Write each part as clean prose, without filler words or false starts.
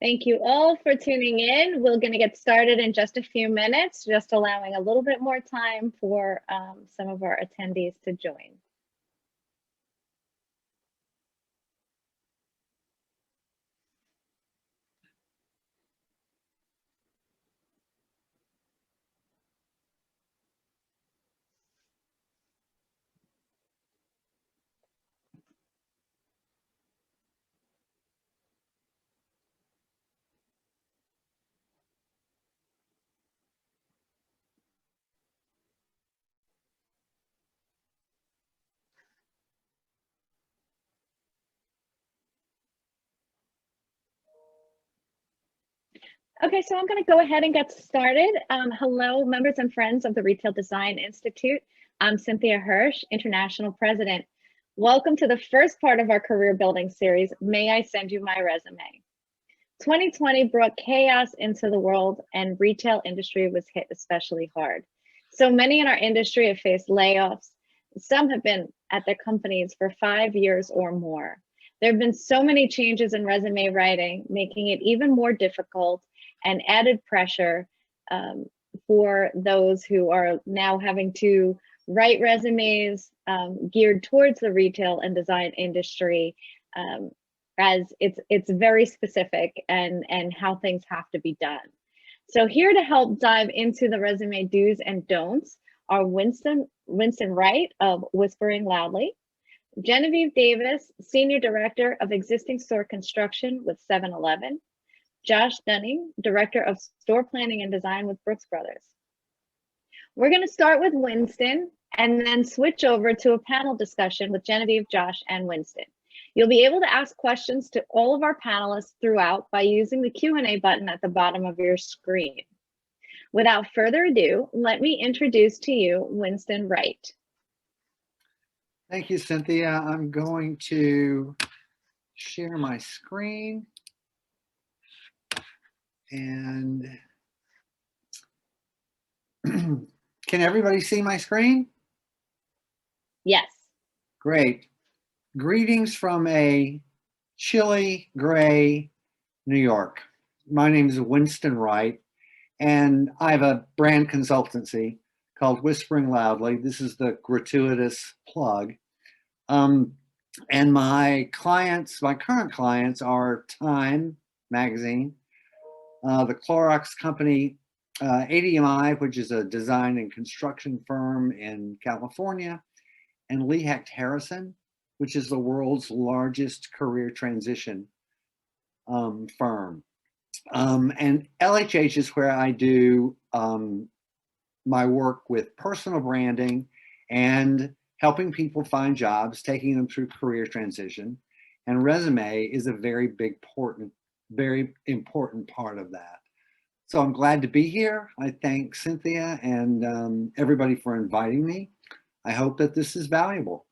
Thank you all for tuning in. We're going to get started in just a few minutes, just allowing a little bit more time for some of our attendees to join. Okay, so I'm going to go ahead and get started. Hello, members and friends of the Retail Design Institute. I'm Cynthia Hirsch, International President. Welcome to the first part of our career building series, May I Send You My Resume? 2020 brought chaos into the world and retail industry was hit especially hard. So many in our industry have faced layoffs. Some have been at their companies for 5 years or more. There have been so many changes in resume writing, making it even more difficult and added pressure for those who are now having to write resumes geared towards the retail and design industry, as it's very specific and how things have to be done. So here to help dive into the resume do's and don'ts are Winston Wright of Whispering Loudly, Genevieve Davis, Senior Director of Existing Store Construction with 7-Eleven, Josh Dunning, Director of Store Planning and Design with Brooks Brothers. We're going to start with Winston and then switch over to a panel discussion with Genevieve, Josh, and Winston. You'll be able to ask questions to all of our panelists throughout by using the Q&A button at the bottom of your screen. Without further ado, let me introduce to you Winston Wright. Thank you, Cynthia. I'm going to share my screen. And can everybody see my screen? Yes. Great. Greetings from a chilly, gray New York. My name is Winston Wright, and I have a brand consultancy called Whispering Loudly. This is the gratuitous plug. And my clients, my current clients are Time Magazine, the Clorox company, ADMI, which is a design and construction firm in California, and Lee Hecht Harrison, which is the world's largest career transition firm. And LHH is where I do my work with personal branding and helping people find jobs, taking them through career transition. And resume is a very important part of that. So I'm glad to be here. I thank Cynthia and everybody for inviting me. I hope that this is valuable.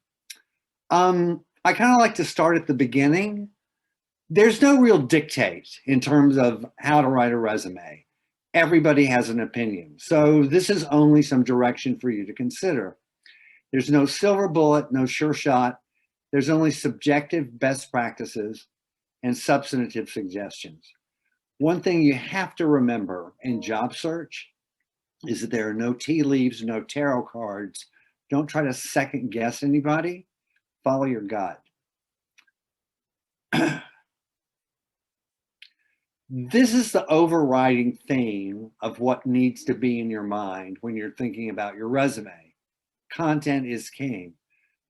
I kind of like to start at the beginning. There's no real dictate in terms of how to write a resume. Everybody has an opinion. So this is only some direction for you to consider. There's no silver bullet, no sure shot. There's only subjective best practices and substantive suggestions. One thing you have to remember in job search is that there are no tea leaves, no tarot cards. Don't try to second guess anybody. Follow your gut. This is the overriding theme of what needs to be in your mind when you're thinking about your resume. Content is king.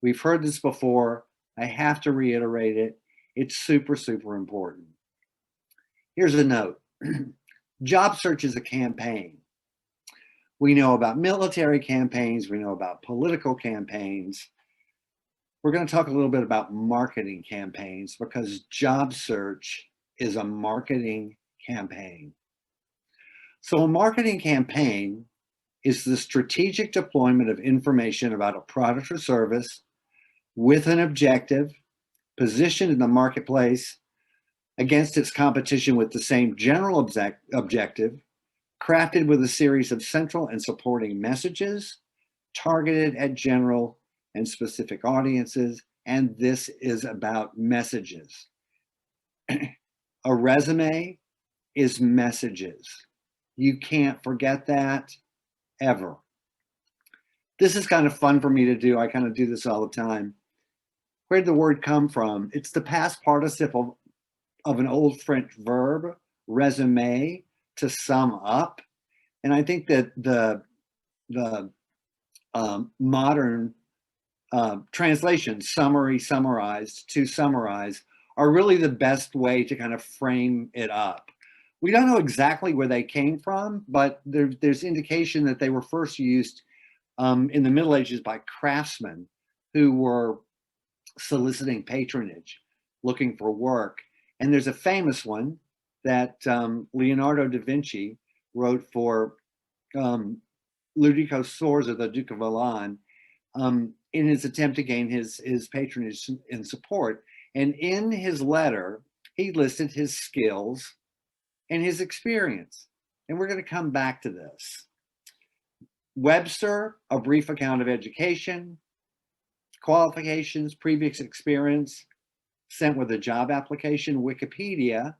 We've heard this before. I have to reiterate it. It's super, super important. Here's a note. Job search is a campaign. We know about military campaigns. We know about political campaigns. We're going to talk a little bit about marketing campaigns because job search is a marketing campaign. So a marketing campaign is the strategic deployment of information about a product or service with an objective, positioned in the marketplace against its competition with the same general objective, crafted with a series of central and supporting messages, targeted at general and specific audiences, and this is about messages. A resume is messages. You can't forget that ever. This is kind of fun for me to do. I kind of do this all the time. Where did the word come from? It's the past participle of an old French verb, resume, to sum up. And I think that the modern translation, summary, summarized, to summarize, are really the best way to kind of frame it up. We don't know exactly where they came from, but there's indication that they were first used in the Middle Ages by craftsmen who were soliciting patronage, looking for work. And there's a famous one that Leonardo da Vinci wrote for Ludovico Sforza, the Duke of Milan, in his attempt to gain his patronage and support. And in his letter, he listed his skills and his experience. And we're going to come back to this. Webster, a brief account of education, qualifications, previous experience, sent with a job application. Wikipedia,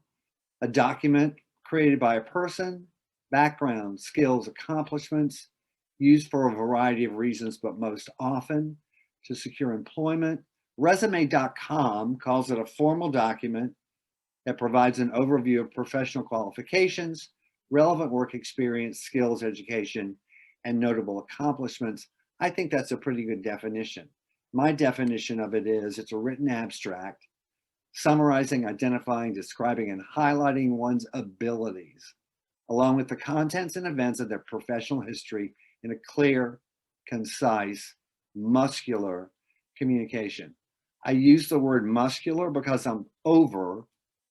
a document created by a person, background, skills, accomplishments, used for a variety of reasons, but most often to secure employment. Resume.com calls it a formal document that provides an overview of professional qualifications, relevant work experience, skills, education, and notable accomplishments. I think that's a pretty good definition. My definition of it is it's a written abstract summarizing, identifying, describing, and highlighting one's abilities, along with the contents and events of their professional history in a clear, concise, muscular communication. I use the word muscular because I'm over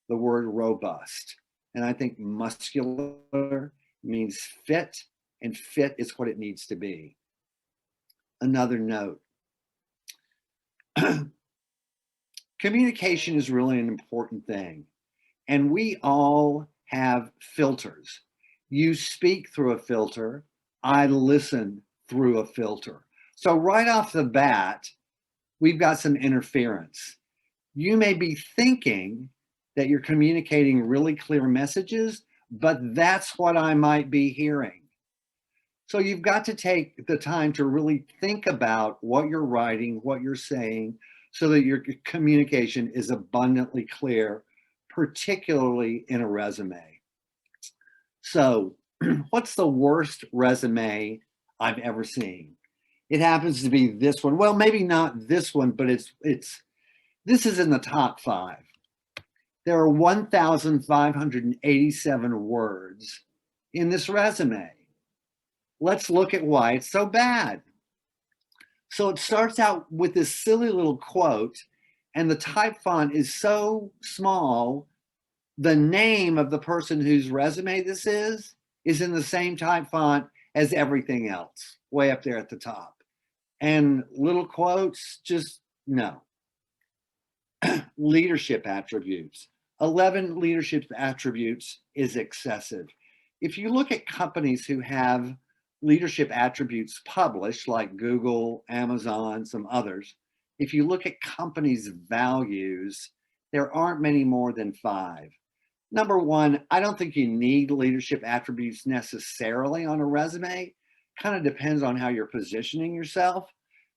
the word robust. And I think muscular means fit, and fit is what it needs to be. Another note. Communication is really an important thing. And we all have filters. You speak through a filter. I listen through a filter. So right off the bat, we've got some interference. You may be thinking that you're communicating really clear messages, but that's what I might be hearing. So you've got to take the time to really think about what you're writing, what you're saying, so that your communication is abundantly clear, particularly in a resume. So what's the worst resume I've ever seen? It happens to be this one. Well, maybe not this one, but this is in the top 5. There are 1,587 words in this resume. Let's look at why it's so bad. So it starts out with this silly little quote, and the type font is so small, the name of the person whose resume this is in the same type font as everything else, way up there at the top. And little quotes, just no. Leadership attributes. 11 leadership attributes is excessive. If you look at companies who have leadership attributes published, like Google, Amazon, some others, if you look at companies' values, there aren't many more than 5. Number one, I don't think you need leadership attributes necessarily on a resume. Kind of depends on how you're positioning yourself.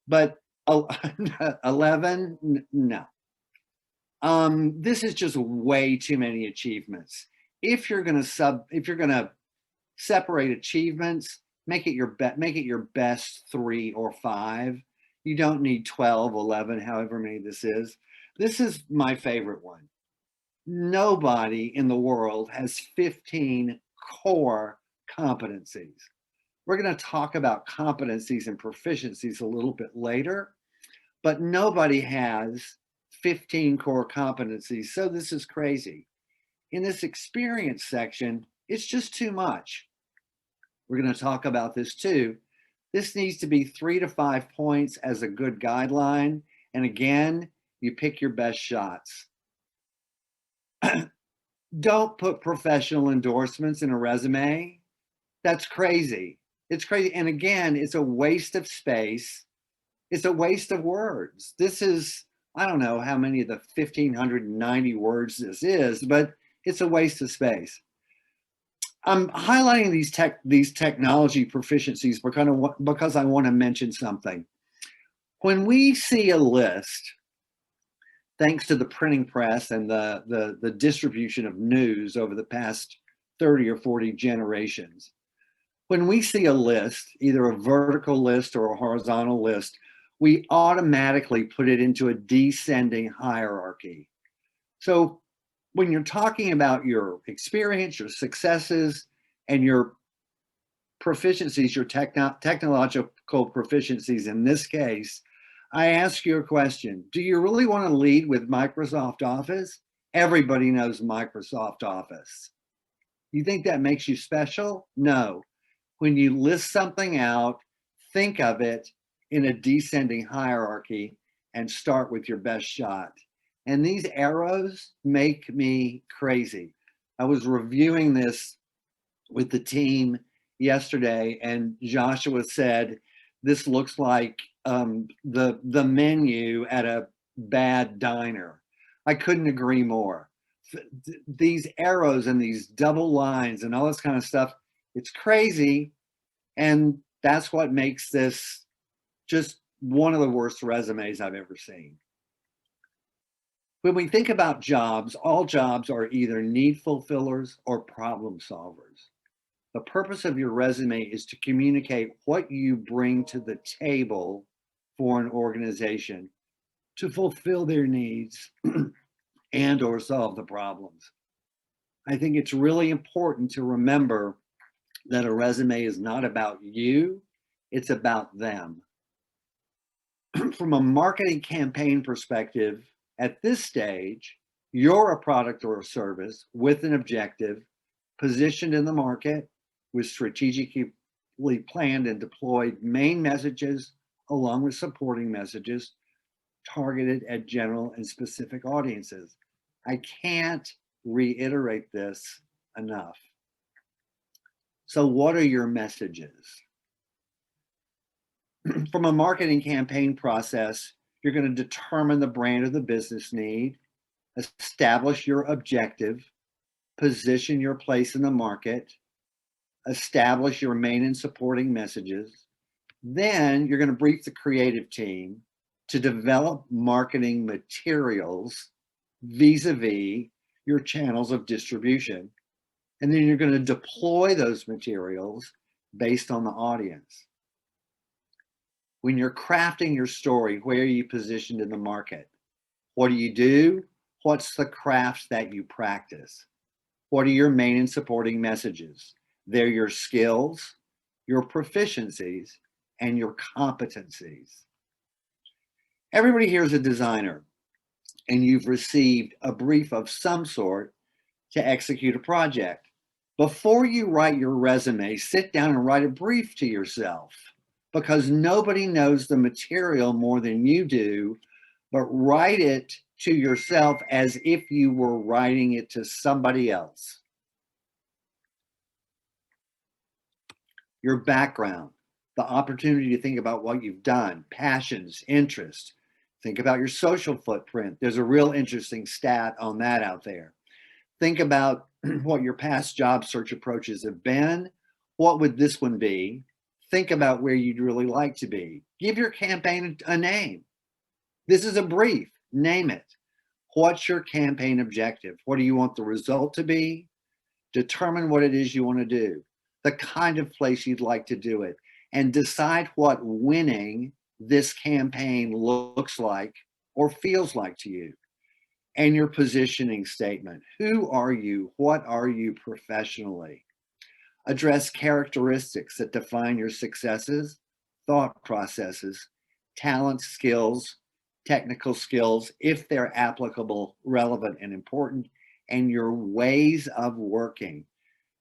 But 11, no. This is just way too many achievements. If you're going to separate achievements, make it your best 3 or 5. You don't need 12, 11, however many this is. This is my favorite one. Nobody in the world has 15 core competencies. We're going to talk about competencies and proficiencies a little bit later, but nobody has 15 core competencies. So this is crazy. In this experience section, it's just too much. We're going to talk about this too. This needs to be 3 to 5 points as a good guideline. And again, you pick your best shots. Don't put professional endorsements in a resume. That's crazy. It's crazy. And again, it's a waste of space. It's a waste of words. This is, I don't know how many of the 1,590 words this is, but it's a waste of space. I'm highlighting these technology proficiencies because I want to mention something. When we see a list, thanks to the printing press and the distribution of news over the past 30 or 40 generations, when we see a list, either a vertical list or a horizontal list, we automatically put it into a descending hierarchy. So when you're talking about your experience, your successes, and your proficiencies, your technological proficiencies in this case, I ask you a question. Do you really want to lead with Microsoft Office? Everybody knows Microsoft Office. You think that makes you special? No. When you list something out, think of it in a descending hierarchy and start with your best shot. And these arrows make me crazy. I was reviewing this with the team yesterday, and Joshua said, this looks like the menu at a bad diner. I couldn't agree more. These arrows and these double lines and all this kind of stuff, it's crazy. And that's what makes this just one of the worst resumes I've ever seen. When we think about jobs, all jobs are either need fulfillers or problem solvers. The purpose of your resume is to communicate what you bring to the table for an organization to fulfill their needs and or solve the problems. I think it's really important to remember that a resume is not about you, it's about them. From a marketing campaign perspective, at this stage, you're a product or a service with an objective, positioned in the market with strategically planned and deployed main messages along with supporting messages targeted at general and specific audiences. I can't reiterate this enough. So what are your messages? From a marketing campaign process, you're going to determine the brand or the business need, establish your objective, position your place in the market, establish your main and supporting messages. Then you're going to brief the creative team to develop marketing materials vis-a-vis your channels of distribution. And then you're going to deploy those materials based on the audience. When you're crafting your story, where are you positioned in the market? What do you do? What's the craft that you practice? What are your main and supporting messages? They're your skills, your proficiencies, and your competencies. Everybody here is a designer, and you've received a brief of some sort to execute a project. Before you write your resume, sit down and write a brief to yourself, because nobody knows the material more than you do, but write it to yourself as if you were writing it to somebody else. Your background, the opportunity to think about what you've done, passions, interests. Think about your social footprint. There's a real interesting stat on that out there. Think about what your past job search approaches have been. What would this one be? Think about where you'd really like to be. Give your campaign a name. This is a brief. Name it. What's your campaign objective? What do you want the result to be? Determine what it is you want to do, the kind of place you'd like to do it, and decide what winning this campaign looks like or feels like to you. And your positioning statement. Who are you? What are you professionally? Address characteristics that define your successes, thought processes, talents, skills, technical skills, if they're applicable, relevant, and important, and your ways of working.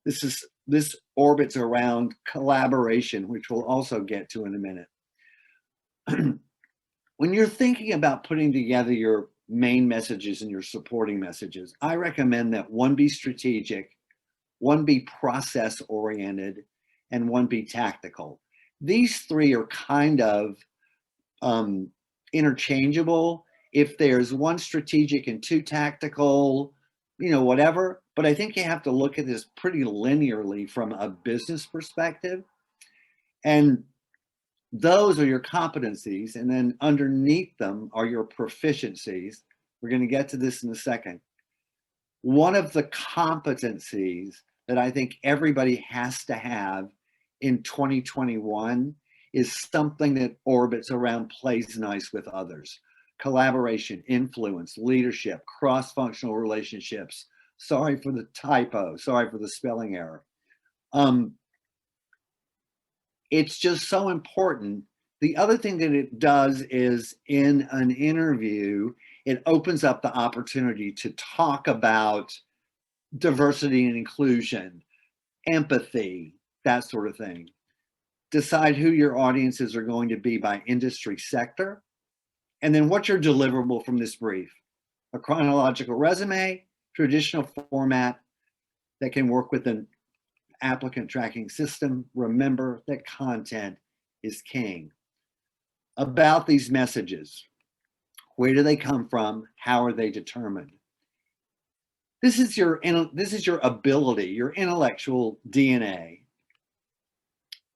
This orbits around collaboration, which we'll also get to in a minute. When you're thinking about putting together your main messages and your supporting messages, I recommend that one be strategic, one be process oriented, and one be tactical. These three are kind of interchangeable. If there's one strategic and two tactical, whatever, But I think you have to look at this pretty linearly from a business perspective. And those are your competencies. And then underneath them are your proficiencies. We're going to get to this in a second. One of the competencies that I think everybody has to have in 2021 is something that orbits around plays nice with others. Collaboration, influence, leadership, cross-functional relationships. Sorry for the typo, sorry for the spelling error. It's just so important. The other thing that it does is in an interview, it opens up the opportunity to talk about diversity and inclusion, empathy, that sort of thing. Decide who your audiences are going to be by industry sector. And then what's your deliverable from this brief? A chronological resume, traditional format that can work with an applicant tracking system. Remember that content is king. About these messages, where do they come from? How are they determined? This is your ability, your intellectual DNA.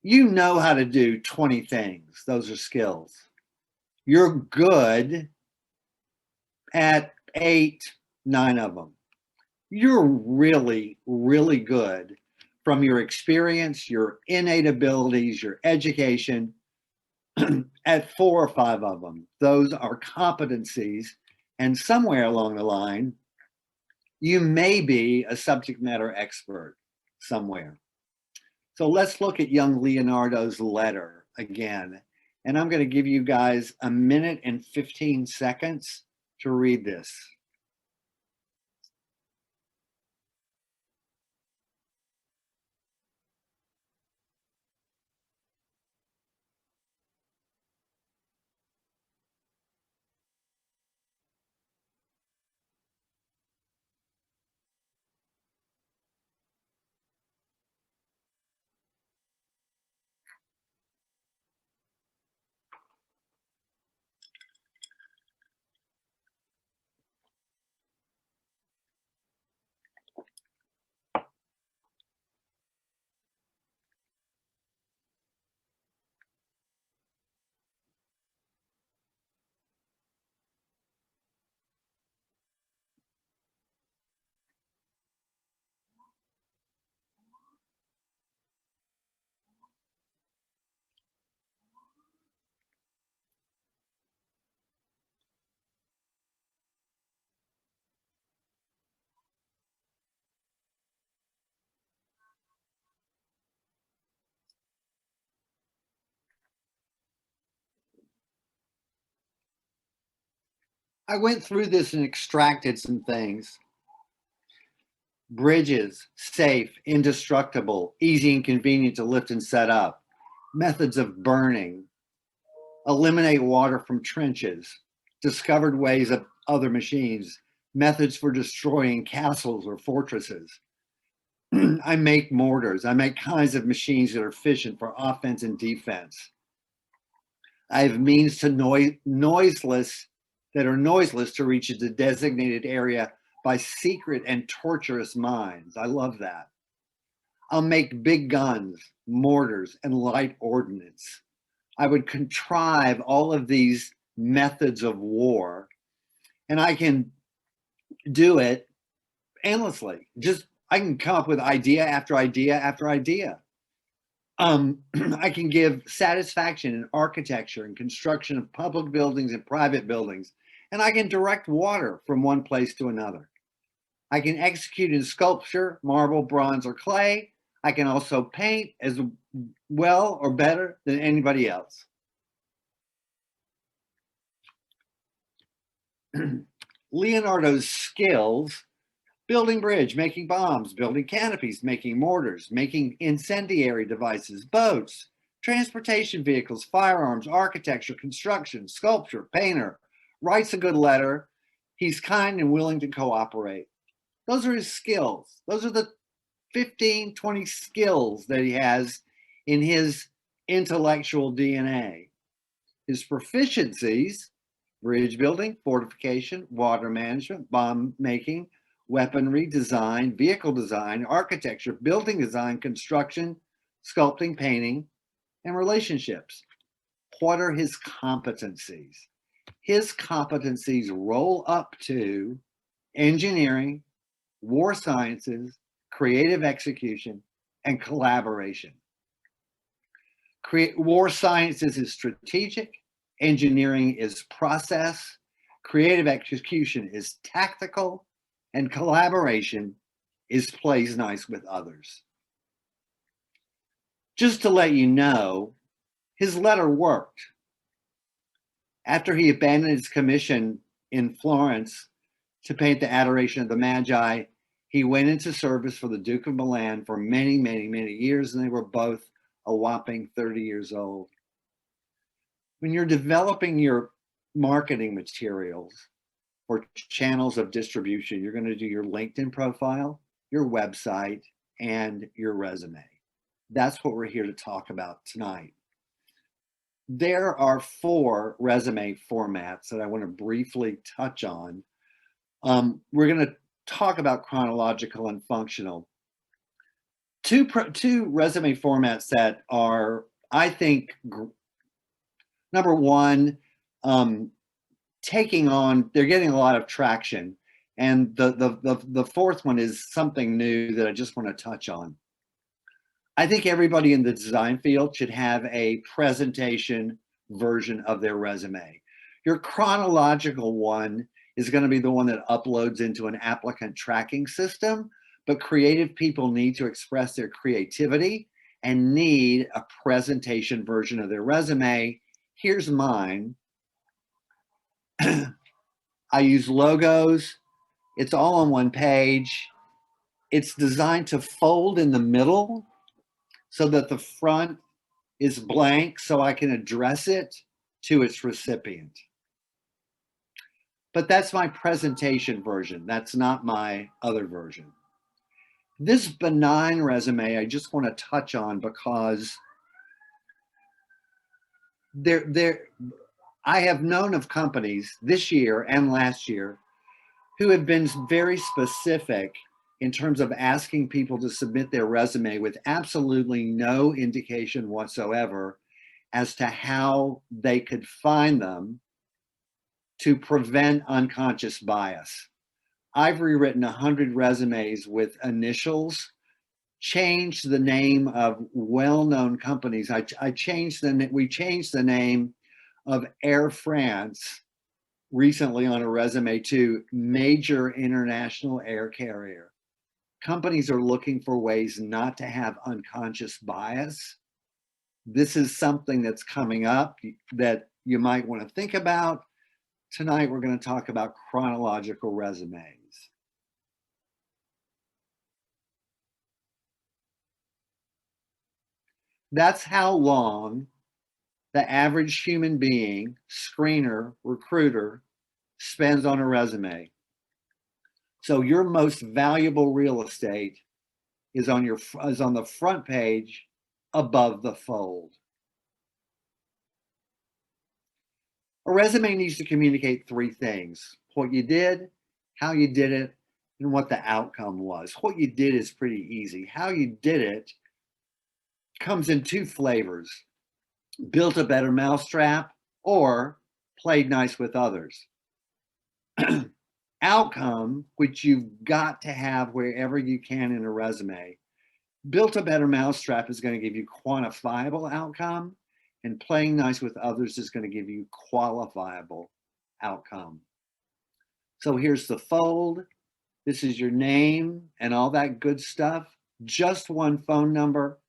You know how to do 20 things. Those are skills. You're good at 8, 9 of them. You're really, really good from your experience, your innate abilities, your education at 4 or 5 of them. Those are competencies. And somewhere along the line, you may be a subject matter expert somewhere. So let's look at young Leonardo's letter again. And I'm going to give you guys a minute and 15 seconds to read this. I went through this and extracted some things. Bridges, safe, indestructible, easy and convenient to lift and set up. Methods of burning. Eliminate water from trenches. Discovered ways of other machines. Methods for destroying castles or fortresses. I make mortars. I make kinds of machines that are efficient for offense and defense. I have means to noiseless to reach the designated area by secret and torturous mines. I love that. I'll make big guns, mortars, and light ordnance. I would contrive all of these methods of war, and I can do it endlessly. I can come up with idea after idea after idea. I can give satisfaction in architecture and construction of public buildings and private buildings, and I can direct water from one place to another. I can execute in sculpture, marble, bronze, or clay. I can also paint as well or better than anybody else. Leonardo's skills: building bridge, making bombs, building canopies, making mortars, making incendiary devices, boats, transportation vehicles, firearms, architecture, construction, sculpture, painter, writes a good letter. He's kind and willing to cooperate. Those are his skills. Those are the 15, 20 skills that he has in his intellectual DNA. His proficiencies: bridge building, fortification, water management, bomb making, weaponry design, vehicle design, architecture, building design, construction, sculpting, painting, and relationships. What are his competencies? His competencies roll up to engineering, war sciences, creative execution, and collaboration. War sciences is strategic, engineering is process, creative execution is tactical, and collaboration is plays nice with others. Just to let you know, his letter worked. After he abandoned his commission in Florence to paint the Adoration of the Magi, he went into service for the Duke of Milan for many, many, many years, and they were both a whopping 30 years old. When you're developing your marketing materials or channels of distribution, you're going to do your LinkedIn profile, your website, and your resume. That's what we're here to talk about tonight. There are 4 resume formats that I want to briefly touch on. We're going to talk about chronological and functional. Two resume formats that are, I think, number one, taking on, they're getting a lot of traction. And the fourth one is something new that I just want to touch on. I think everybody in the design field should have a presentation version of their resume. Your chronological one is going to be the one that uploads into an applicant tracking system, but creative people need to express their creativity and need a presentation version of their resume. Here's mine. I use logos. It's all on one page. It's designed to fold in the middle so that the front is blank so I can address it to its recipient. But that's my presentation version. That's not my other version. This benign resume I just want to touch on because I have known of companies this year and last year who have been very specific in terms of asking people to submit their resume with absolutely no indication whatsoever as to how they could find them to prevent unconscious bias. I've rewritten 100 resumes with initials, changed the name of well-known companies. We changed the name of Air France recently on a resume to major international air carrier. Companies are looking for ways not to have unconscious bias. This is something that's coming up that you might want to think about. Tonight, we're going to talk about chronological resumes. That's how long the average human being, screener, recruiter, spends on a resume. So your most valuable real estate is on the front page above the fold. A resume needs to communicate 3 things: what you did, how you did it, and what the outcome was. What you did is pretty easy. How you did it comes in 2 flavors: built a better mousetrap or played nice with others. Outcome, which you've got to have wherever you can in a resume. Built a better mousetrap is going to give you quantifiable outcome, and playing nice with others is going to give you qualifiable outcome. So here's the fold. This is your name and all that good stuff. Just one phone number.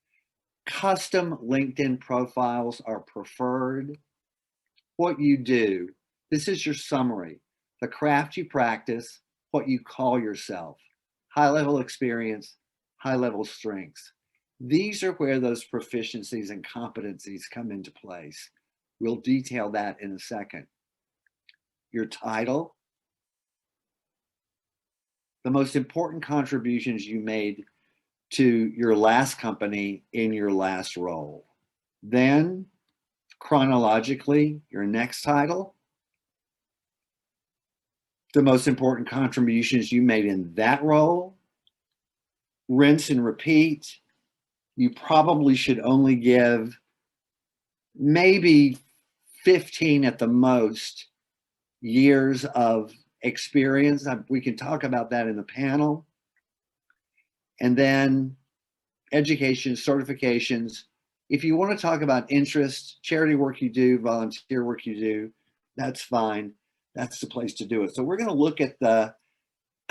Custom LinkedIn profiles are preferred. What you do. This is your summary. The craft you practice, what you call yourself. High-level experience, high-level strengths. These are where those proficiencies and competencies come into place. We'll detail that in a second. Your title. The most important contributions you made to your last company in your last role. Then, chronologically, your next title. the most important contributions you made in that role, rinse and repeat. You probably should only give maybe 15 at the most years of experience. We can talk about that in the panel. And then education, certifications. If you want to talk about interest, charity work you do, volunteer work you do, that's fine. That's the place to do it. So we're going to look at the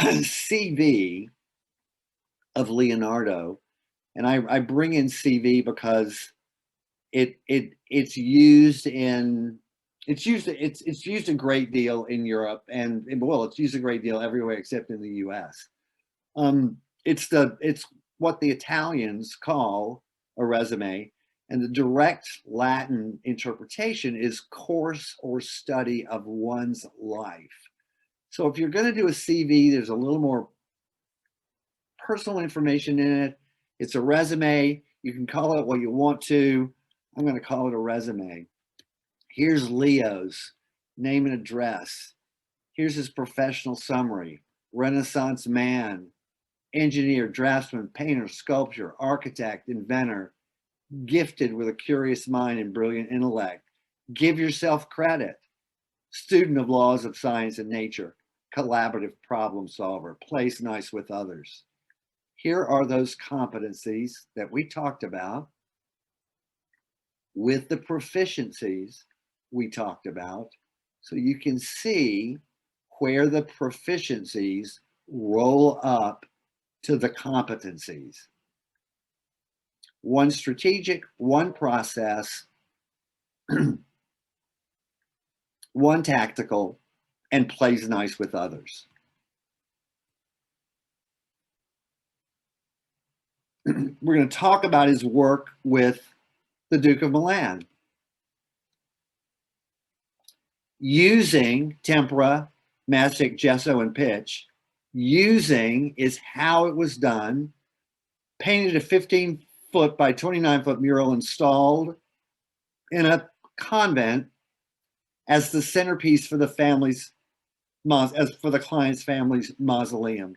CV of Leonardo. And I bring in CV because it's used a great deal in Europe, and well, it's used a great deal everywhere except in the US. It's what the Italians call a resume, and the direct Latin interpretation is course or study of one's life. So if you're going to do a CV, there's a little more personal information in it. It's a resume. You can call it what you want to. I'm going to call it a resume. Here's Leo's name and address. Here's his professional summary. Renaissance man, engineer, draftsman, painter, sculptor, architect, inventor, gifted with a curious mind and brilliant intellect. Give yourself credit. Student of laws of science and nature, collaborative problem solver, plays nice with others. Here are those competencies that we talked about with the proficiencies we talked about, so you can see where the proficiencies roll up to the competencies. One strategic, one process, one tactical, and plays nice with others. We're going to talk about his work with the Duke of Milan. Using tempera, mastic, gesso, and pitch. Using is how it was done. Painted a 15-foot by 29-foot mural installed in a convent as the centerpiece for the family's, as for the client's family's mausoleum.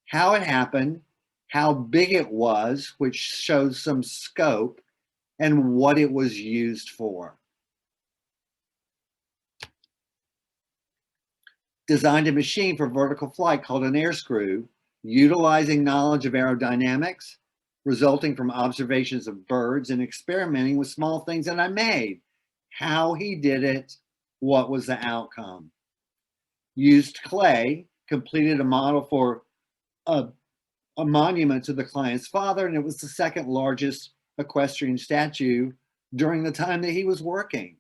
How it happened, how big it was, which shows some scope, and what it was used for. Designed a machine for vertical flight called an air screw, utilizing knowledge of aerodynamics, resulting from observations of birds and experimenting with small things that I made. How he did it, what was the outcome? Used clay, completed a model for a monument to the client's father, and it was the second largest equestrian statue during the time that he was working.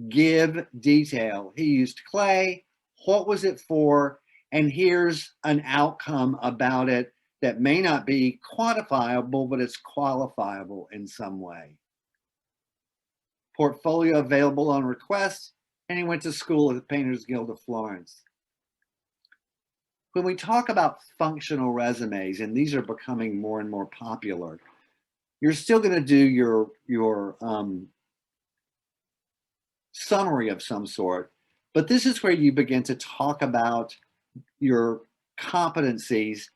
Give detail. He used clay. What was it for? And here's an outcome about it that may not be quantifiable, but it's qualifiable in some way. Portfolio available on request, and he went to school at the Painters Guild of Florence. When we talk about functional resumes, and these are becoming more and more popular, you're still going to do your summary of some sort, but this is where you begin to talk about your competencies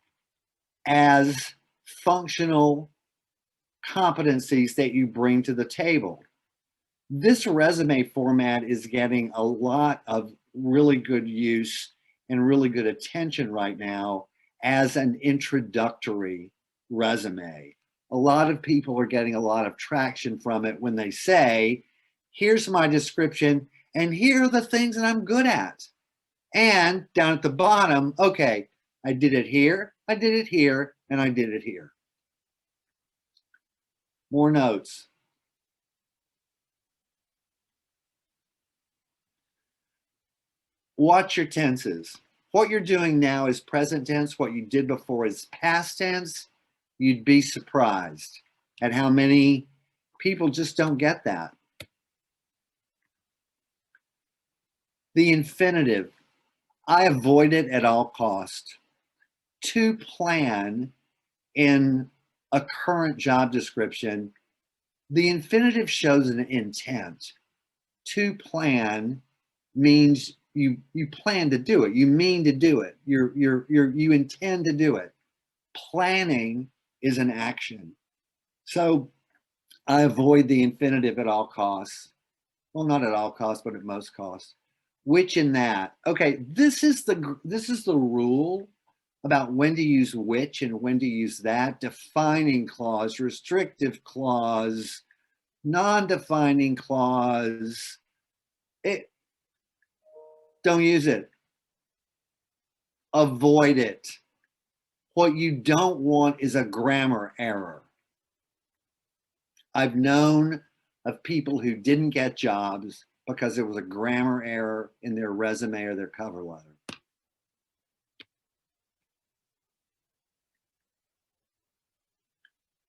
as functional competencies that you bring to the table. This resume format is getting a lot of really good use and really good attention right now as an introductory resume. A lot of people are getting a lot of traction from it when they say, here's my description, and here are the things that I'm good at. And down at the bottom, okay, I did it here, I did it here, and I did it here. More notes. Watch your tenses. What you're doing now is present tense. What you did before is past tense. You'd be surprised at how many people just don't get that. The infinitive, I avoid it at all costs. To plan in a current job description, the infinitive shows an intent. To plan means you plan to do it. You mean to do it. You intend to do it. Planning is an action. So I avoid the infinitive at all costs. Well, not at all costs, but at most costs. Which in that. Okay, this is the rule about when to use which and when to use that. Defining clause, restrictive clause, non-defining clause. Don't use it. Avoid it. What you don't want is a grammar error. I've known of people who didn't get jobs because there was a grammar error in their resume or their cover letter.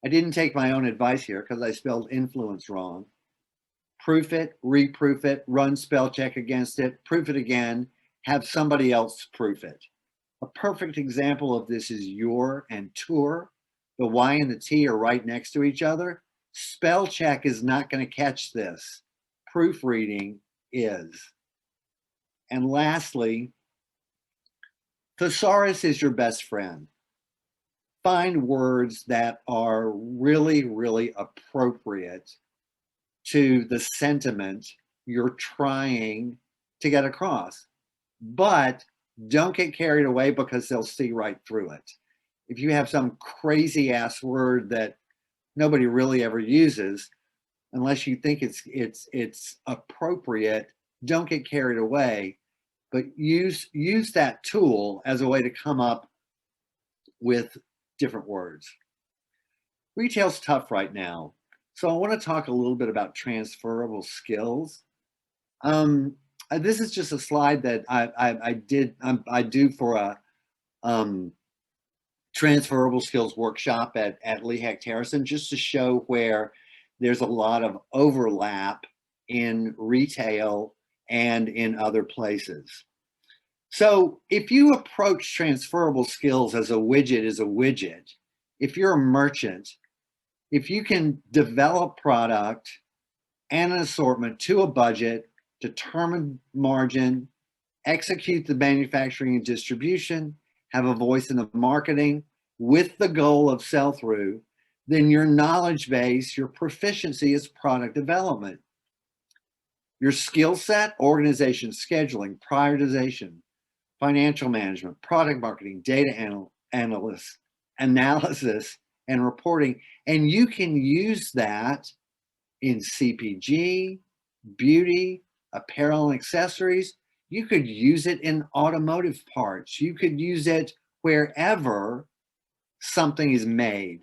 I didn't take my own advice here because I spelled influence wrong. Proof it, reproof it, run spell check against it, proof it again, have somebody else proof it. A perfect example of this is your and tour. The Y and the T are right next to each other. Spell check is not going to catch this. Proofreading is. And lastly, thesaurus is your best friend. Find words that are really, really appropriate to the sentiment you're trying to get across. But don't get carried away because they'll see right through it. If you have some crazy ass word that nobody really ever uses, unless you think it's appropriate, don't get carried away, but use that tool as a way to come up with different words. Retail's tough right now, so I want to talk a little bit about transferable skills. This is just a slide that I do for a transferable skills workshop at Lee Hecht Harrison, just to show where there's a lot of overlap in retail and in other places. So if you approach transferable skills as a widget, if you're a merchant, if you can develop product and an assortment to a budget, determine margin, execute the manufacturing and distribution, have a voice in the marketing with the goal of sell-through, then your knowledge base, your proficiency is product development. Your skill set, organization, scheduling, prioritization, financial management, product marketing, data analysis, and reporting. And you can use that in CPG, beauty, apparel and accessories. You could use it in automotive parts. You could use it wherever something is made.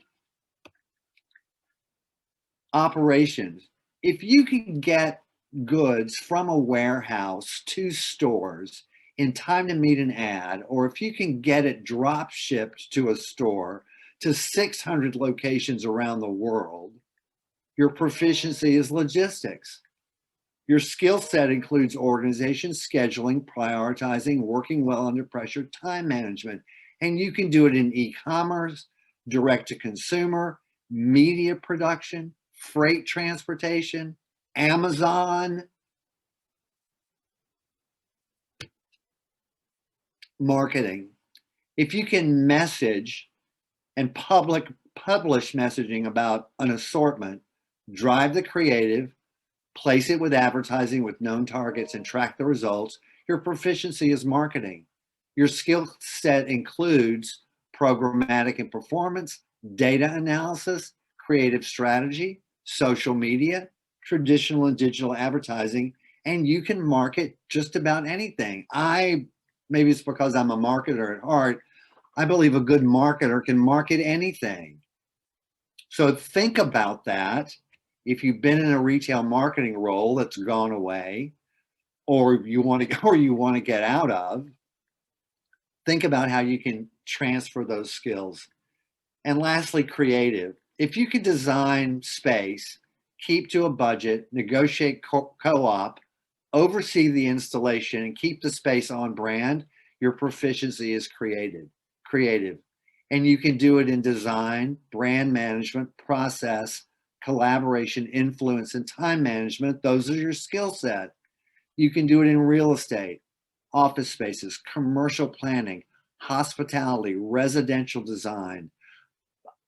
Operations. If you can get goods from a warehouse to stores in time to meet an ad, or if you can get it drop shipped to a store to 600 locations around the world, your proficiency is logistics. Your skill set includes organization, scheduling, prioritizing, working well under pressure, time management. And you can do it in e-commerce, direct to consumer, media production, freight transportation, Amazon, marketing. If you can message and publish messaging about an assortment, drive the creative, place it with advertising with known targets and track the results, your proficiency is marketing. Your skill set includes programmatic and performance, data analysis, creative strategy, social media, traditional and digital advertising, and you can market just about anything. Maybe it's because I'm a marketer at heart, I believe a good marketer can market anything. So think about that. If you've been in a retail marketing role that's gone away, or you want to get out of, think about how you can transfer those skills. And lastly, creative. If you could design space, keep to a budget, negotiate co-op, oversee the installation, and keep the space on brand, your proficiency is creative. And you can do it in design, brand management, process, collaboration, influence, and time management. Those are your skill set. You can do it in real estate. office spaces, commercial planning, hospitality, residential design,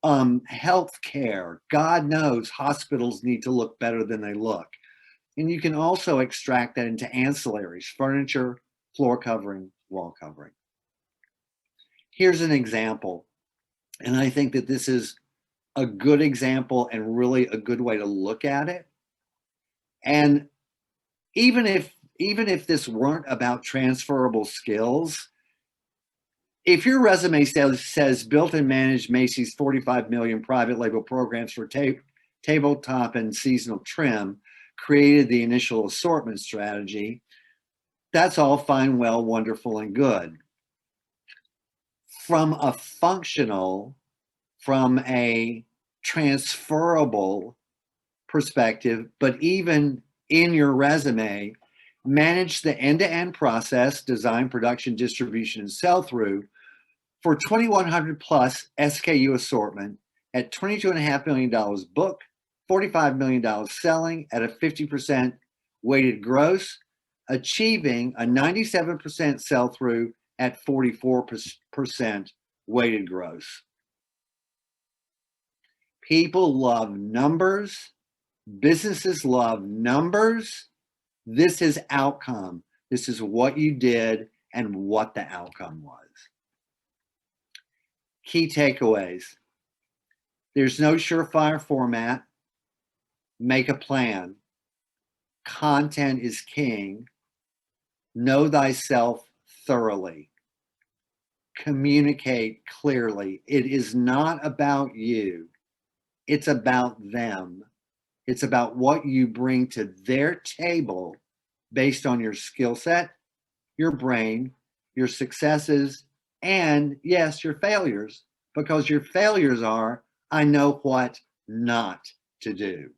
healthcare. God knows hospitals need to look better than they look. And you can also extract that into ancillaries, furniture, floor covering, wall covering. Here's an example. And I think that this is a good example and really a good way to look at it. And even if this weren't about transferable skills, if your resume says built and managed Macy's 45 million private label programs for tabletop and seasonal trim, created the initial assortment strategy, that's all fine, well, wonderful, and good. From a functional, from a transferable perspective, but even in your resume, manage the end-to-end process, design, production, distribution, and sell-through for 2,100 plus SKU assortment at $22.5 million book, $45 million selling at a 50% weighted gross, achieving a 97% sell-through at 44% weighted gross. People love numbers. Businesses love numbers. This is outcome. This is what you did and what the outcome was. Key takeaways. There's no surefire format. Make a plan. Content is king. Know thyself thoroughly. Communicate clearly. It is not about you. It's about them. It's about what you bring to their table based on your skill set, your brain, your successes, and yes, your failures, because your failures are, I know what not to do.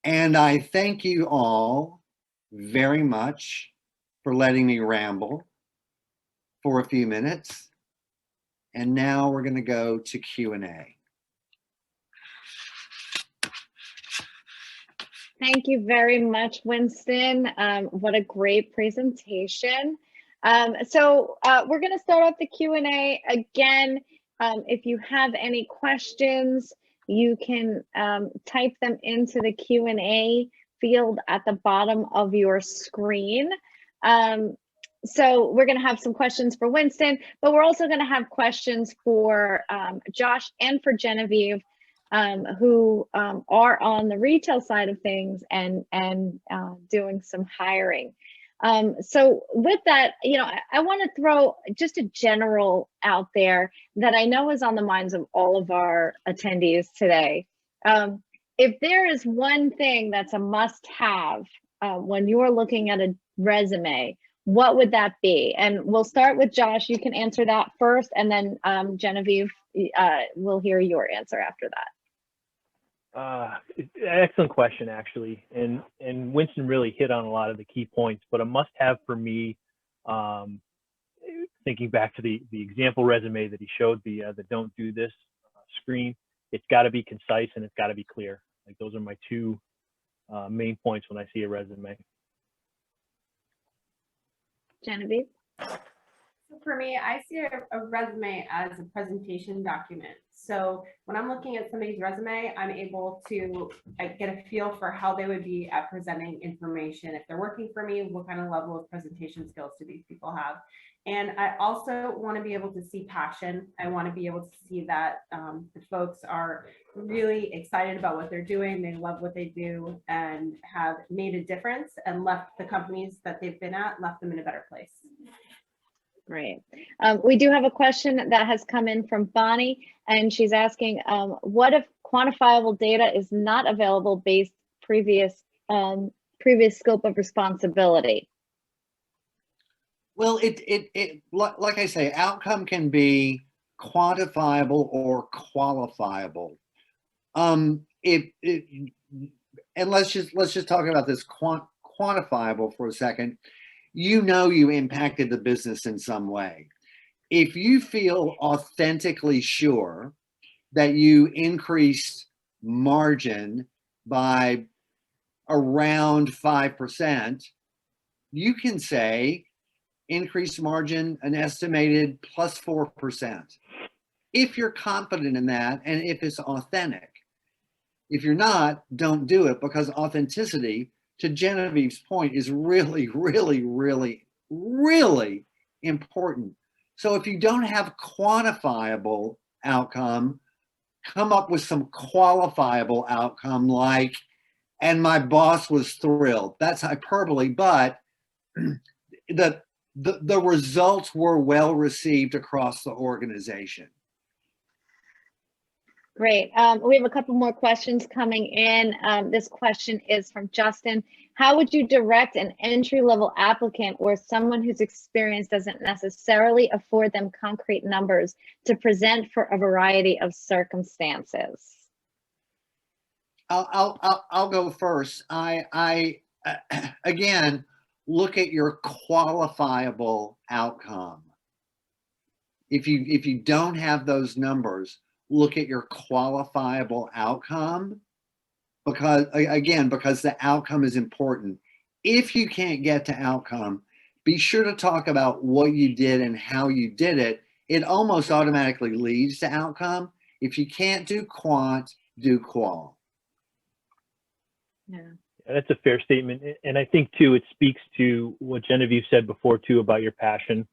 And I thank you all very much for letting me ramble for a few minutes. And now we're going to go to Q&A. Thank you very much, Winston. What a great presentation. So we're going to start off the Q&A. Again, if you have any questions, you can type them into the Q&A field at the bottom of your screen. So we're going to have some questions for Winston, but we're also going to have questions for Josh and for Genevieve, who are on the retail side of things and doing some hiring. So with that, I want to throw just a general out there that I know is on the minds of all of our attendees today. If there is one thing that's a must-have when you're looking at a resume, what would that be? And we'll start with Josh. You can answer that first, and then Genevieve, we'll hear your answer after that. Excellent question, actually. And Winston really hit on a lot of the key points, but a must-have for me, thinking back to the example resume that he showed, the don't do this screen, it's got to be concise and it's got to be clear. Like, those are my two main points when I see a resume. Genevieve? So for me, I see a resume as a presentation document. So when I'm looking at somebody's resume, I'm able to get a feel for how they would be at presenting information. If they're working for me, what kind of level of presentation skills do these people have? And I also want to be able to see passion. I want to be able to see that the folks are really excited about what they're doing. They love what they do and have made a difference and left the companies that they've been at, left them in a better place. Great. We do have a question that has come in from Bonnie, and she's asking, what if quantifiable data is not available based previous scope of responsibility? Well, like I say, outcome can be quantifiable or qualifiable. And let's just talk about this quantifiable for a second. You impacted the business in some way. If you feel authentically sure that you increased margin by around 5%, you can say increased margin, an estimated plus 4%. If you're confident in that and if it's authentic. If you're not, don't do it, because authenticity, to Genevieve's point, is really, really, really, really important. So if you don't have quantifiable outcome, come up with some qualifiable outcome like, and my boss was thrilled. That's hyperbole, but the results were well received across the organization. Great. We have a couple more questions coming in. This question is from Justin. How would you direct an entry-level applicant or someone whose experience doesn't necessarily afford them concrete numbers to present for a variety of circumstances? I'll go first. I again, look at your qualifiable outcome. If you don't have those numbers, look at your qualifiable outcome, because the outcome is important. If you can't get to outcome, be sure to talk about what you did and how you did it. It almost automatically leads to outcome. If you can't do quant, do qual. Yeah. That's a fair statement. And I think too, it speaks to what Genevieve said before too, about your passion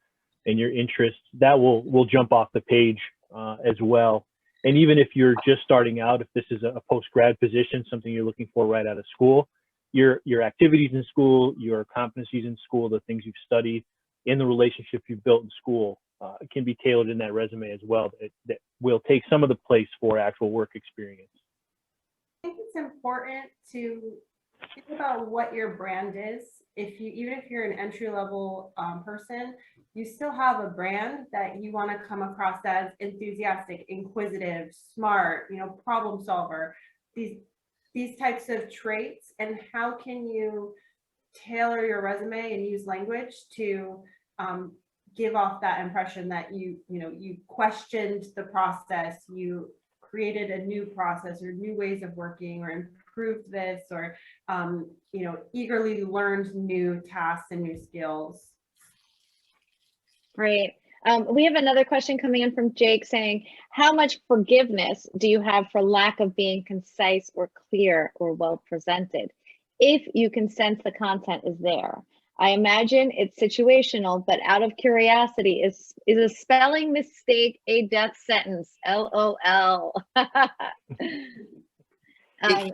and your interest. That will jump off the page as well. And even if you're just starting out, if this is a post-grad position, something you're looking for right out of school, your activities in school, your competencies in school, the things you've studied, and the relationship you've built in school can be tailored in that resume as well. That will take some of the place for actual work experience. I think it's important to think about what your brand is. Even if you're an entry-level person, you still have a brand that you want to come across as enthusiastic, inquisitive, smart, problem solver, these types of traits. And how can you tailor your resume and use language to give off that impression that you questioned the process, you created a new process or new ways of working, or improved this, or eagerly learned new tasks and new skills. Great. We have another question coming in from Jake saying, how much forgiveness do you have for lack of being concise or clear or well presented, if you can sense the content is there? I imagine it's situational, but out of curiosity, is a spelling mistake a death sentence? LOL.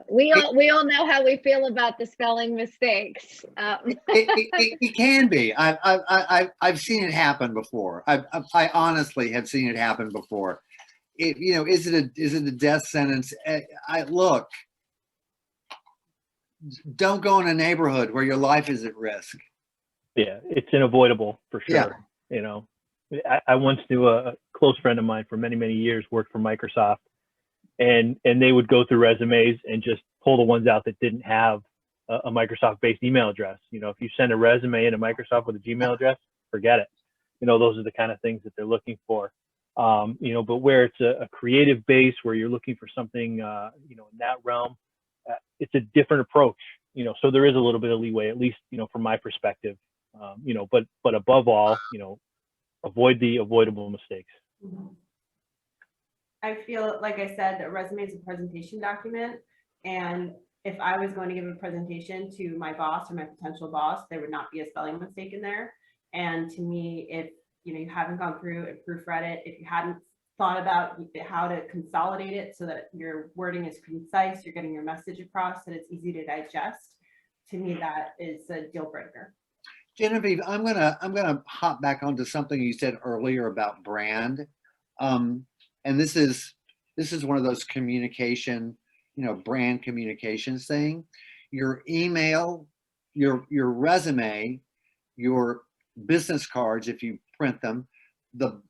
We all know how we feel about the spelling mistakes. It can be. I've seen it happen before. I honestly have seen it happen before. Is it a death sentence? Look, don't go in a neighborhood where your life is at risk. Yeah, it's unavoidable for sure. Yeah. I once knew a close friend of mine for many, many years, worked for Microsoft, and they would go through resumes and just pull the ones out that didn't have a Microsoft-based email address. If you send a resume into Microsoft with a Gmail address, forget it. Those are the kind of things that they're looking for. But where it's a creative base, where you're looking for something, in that realm, it's a different approach. So there is a little bit of leeway, at least, from my perspective. But above all, avoid the avoidable mistakes. I feel, like I said, a resume is a presentation document. And if I was going to give a presentation to my boss or my potential boss, there would not be a spelling mistake in there. And to me, if you haven't gone through and proofread it, if you hadn't thought about how to consolidate it so that your wording is concise, you're getting your message across, and it's easy to digest, to me, that is a deal breaker. Genevieve, I'm gonna hop back onto something you said earlier about brand, and this is one of those communication, brand communications thing. Your email, your resume, your business cards, if you print them, the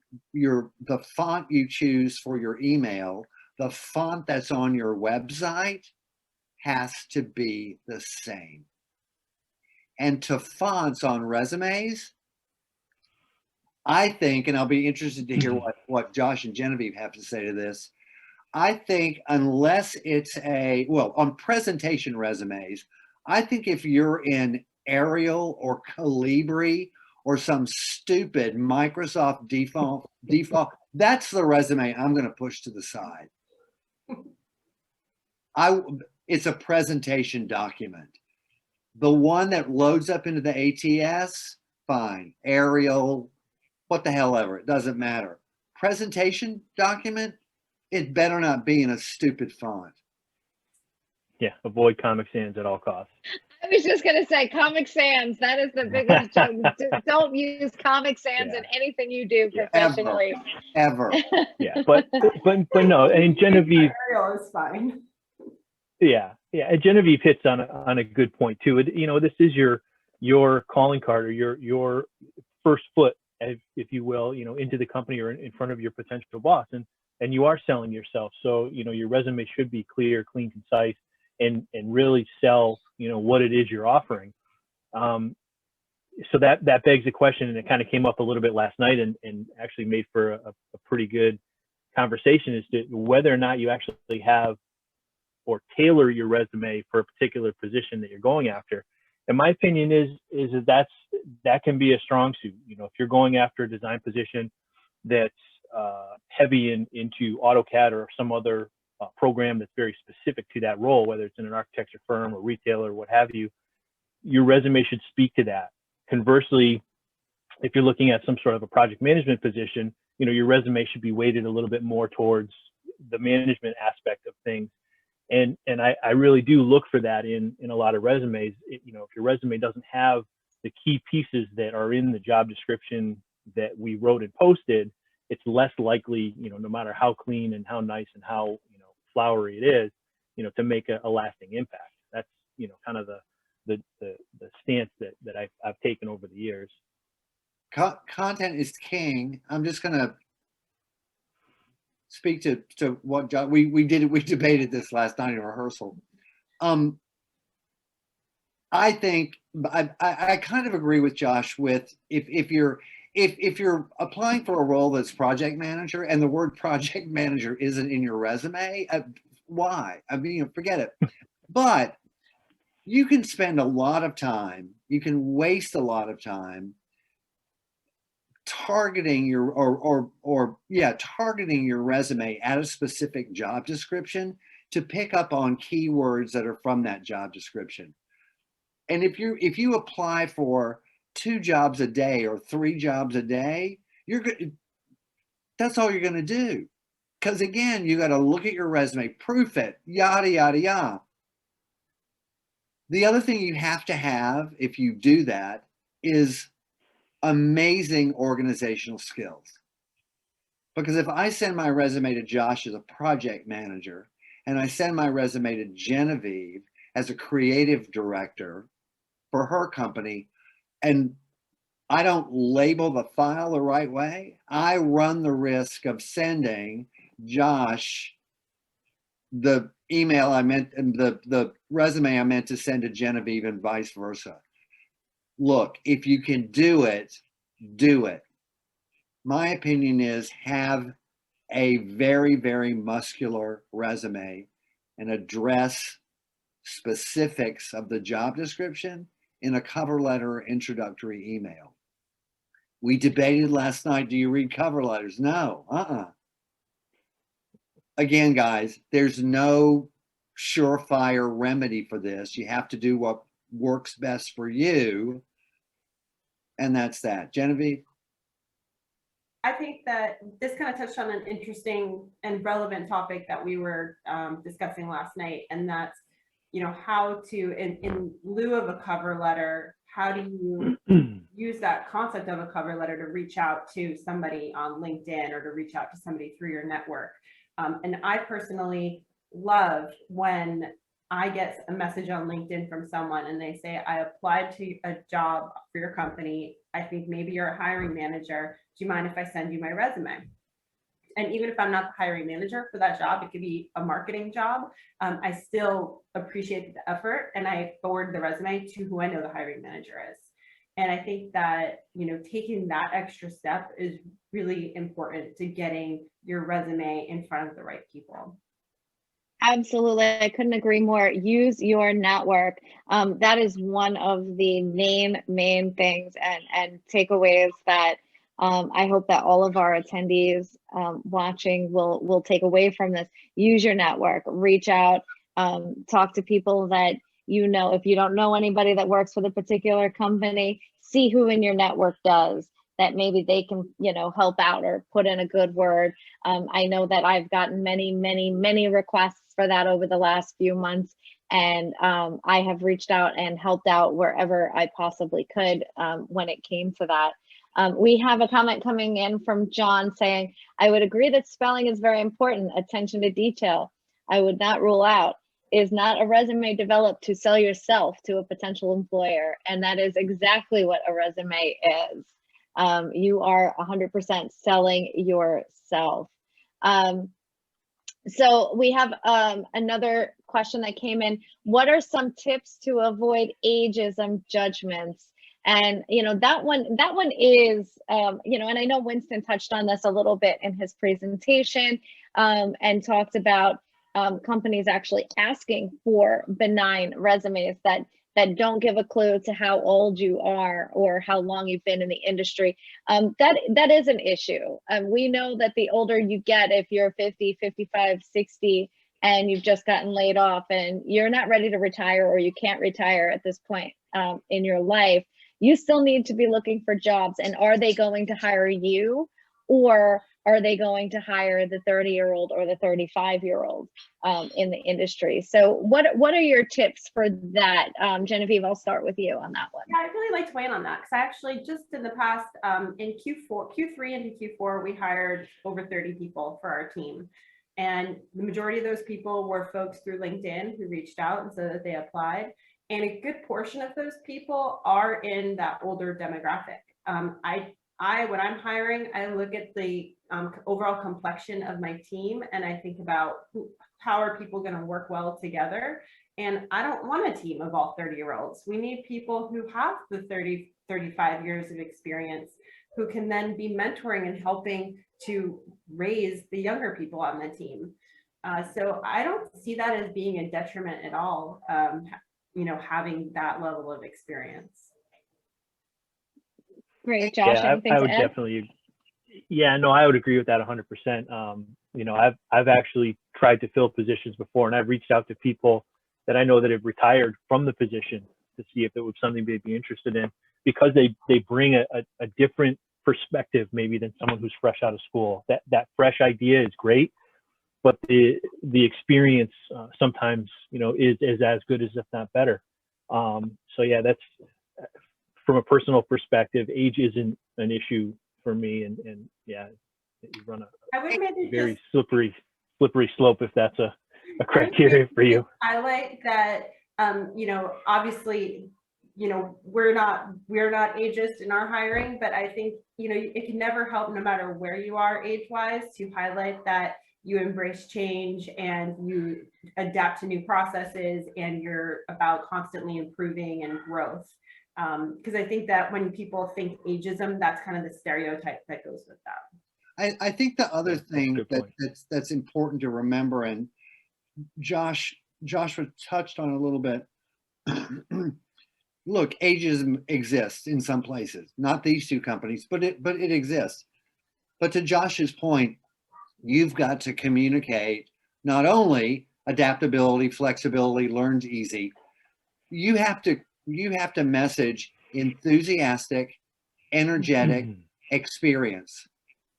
font you choose for your email, the font that's on your website has to be the same. And to fonts on resumes, I think, and I'll be interested to hear what Josh and Genevieve have to say to this. I think unless it's on presentation resumes, I think if you're in Arial or Calibri or some stupid Microsoft default, that's the resume I'm going to push to the side. It's a presentation document. The one that loads up into the ATS, fine. Arial, what the hell ever, it doesn't matter. Presentation document, it better not be in a stupid font. Yeah, avoid Comic Sans at all costs. I was just going to say Comic Sans. That is the biggest joke. Don't use Comic Sans in anything you do professionally. Ever. Yeah, but no, and Genevieve. Arial is fine. Yeah, and Genevieve hits on a good point too. You know, this is your calling card, or your first foot, if you will, you know, into the company or in front of your potential boss, and you are selling yourself. So, you know, your resume should be clear, clean, concise, and really sell, you know, what it is you're offering. So that begs the question, and it kind of came up a little bit last night, and actually made for a pretty good conversation, is to whether or not you actually have or tailor your resume for a particular position that you're going after. And my opinion is that can be a strong suit. You know, if you're going after a design position that's heavy into AutoCAD or some other program that's very specific to that role, whether it's in an architecture firm or retailer or what have you, your resume should speak to that. Conversely, if you're looking at some sort of a project management position, you know, your resume should be weighted a little bit more towards the management aspect of things. And I really do look for that in a lot of resumes. You know, if your resume doesn't have the key pieces that are in the job description that we wrote and posted, it's less likely, you know, no matter how clean and how nice and how, you know, flowery it is, you know, to make a lasting impact. That's, you know, kind of the stance that I've taken over the years. Content is king. I'm just going to speak to what we debated this last night in rehearsal. I think I kind of agree with Josh with if you're applying for a role that's project manager and the word project manager isn't in your resume, why? I mean, forget it. But you can spend a lot of time, you can waste a lot of time targeting your targeting your resume at a specific job description to pick up on keywords that are from that job description. And if you apply for 2 jobs a day or 3 jobs a day, that's all you're going to do. Because again, you got to look at your resume, proof it, yada yada yada. The other thing you have to have if you do that is amazing organizational skills. Because if I send my resume to Josh as a project manager and I send my resume to Genevieve as a creative director for her company, and I don't label the file the right way, I run the risk of sending Josh the email I meant, the resume I meant to send to Genevieve and vice versa. Look, if you can do it, do it. My opinion is have a very, very muscular resume and address specifics of the job description in a cover letter or introductory email. We debated last night, do you read cover letters? No, Again, guys, there's no surefire remedy for this. You have to do what works best for you. And that's that. Genevieve? I think that this kind of touched on an interesting and relevant topic that we were discussing last night, and that's, you know, how to, in lieu of a cover letter, how do you use that concept of a cover letter to reach out to somebody on LinkedIn or to reach out to somebody through your network? And I personally love when I get a message on LinkedIn from someone and they say, I applied to a job for your company. I think maybe you're a hiring manager. Do you mind if I send you my resume? And even if I'm not the hiring manager for that job, it could be a marketing job. I still appreciate the effort and I forward the resume to who I know the hiring manager is. And I think that, you know, taking that extra step is really important to getting your resume in front of the right people. Absolutely. I couldn't agree more. Use your network. That is one of the main things and takeaways that I hope that all of our attendees watching will take away from this. Use your network, reach out, talk to people that you know. If you don't know anybody that works for the particular company, see who in your network does, that maybe they can, you know, help out or put in a good word. I know that I've gotten many requests for that over the last few months, and I have reached out and helped out wherever I possibly could when it came to that. We have a comment coming in from John saying, I would agree that spelling is very important. Attention to detail, I would not rule out. Is not a resume developed to sell yourself to a potential employer? And that is exactly what a resume is. You are 100% selling yourself. So we have another question that came in. What are some tips to avoid ageism judgments? And you know, that one is you know, and I know Winston touched on this a little bit in his presentation and talked about companies actually asking for benign resumes that don't give a clue to how old you are or how long you've been in the industry. That is an issue. We know that the older you get, if you're 50, 55, 60, and you've just gotten laid off and you're not ready to retire, or you can't retire at this point in your life, you still need to be looking for jobs. And are they going to hire you, or are they going to hire the 30-year-old or the 35-year-old in the industry? So what are your tips for that? Genevieve, I'll start with you on that one. Yeah, I'd really like to weigh in on that, because I actually just in the past, in Q3 into Q4, we hired over 30 people for our team. And the majority of those people were folks through LinkedIn who reached out and said that they applied. And a good portion of those people are in that older demographic. When I'm hiring, I look at the overall complexion of my team, and I think about how are people going to work well together. And I don't want a team of all 30-year-olds. We need people who have the 30, 35 years of experience, who can then be mentoring and helping to raise the younger people on the team. So I don't see that as being a detriment at all, you know, having that level of experience. Great, Josh. Yeah, I would definitely. Yeah, no, I would agree with that 100%. You know, I've actually tried to fill positions before, and I've reached out to people that I know that have retired from the position to see if it was something they'd be interested in, because they bring a different perspective maybe than someone who's fresh out of school. That fresh idea is great, but the experience sometimes, you know, is as good as, if not better. So yeah, that's from a personal perspective, age isn't an issue for me, and yeah, you run a very slippery slope if that's a criteria for you. Highlight that, you know, obviously, you know, we're not ageist in our hiring, but I think, you know, it can never help, no matter where you are age-wise, to highlight that you embrace change and you adapt to new processes, and you're about constantly improving and growth. Because I think that when people think ageism, that's kind of the stereotype that goes with that. I think the other thing that's important to remember, and Joshua touched on a little bit. Look, ageism exists in some places, not these two companies, but it exists. But to Josh's point, you've got to communicate not only adaptability, flexibility, learns easy. You have to message enthusiastic, energetic experience.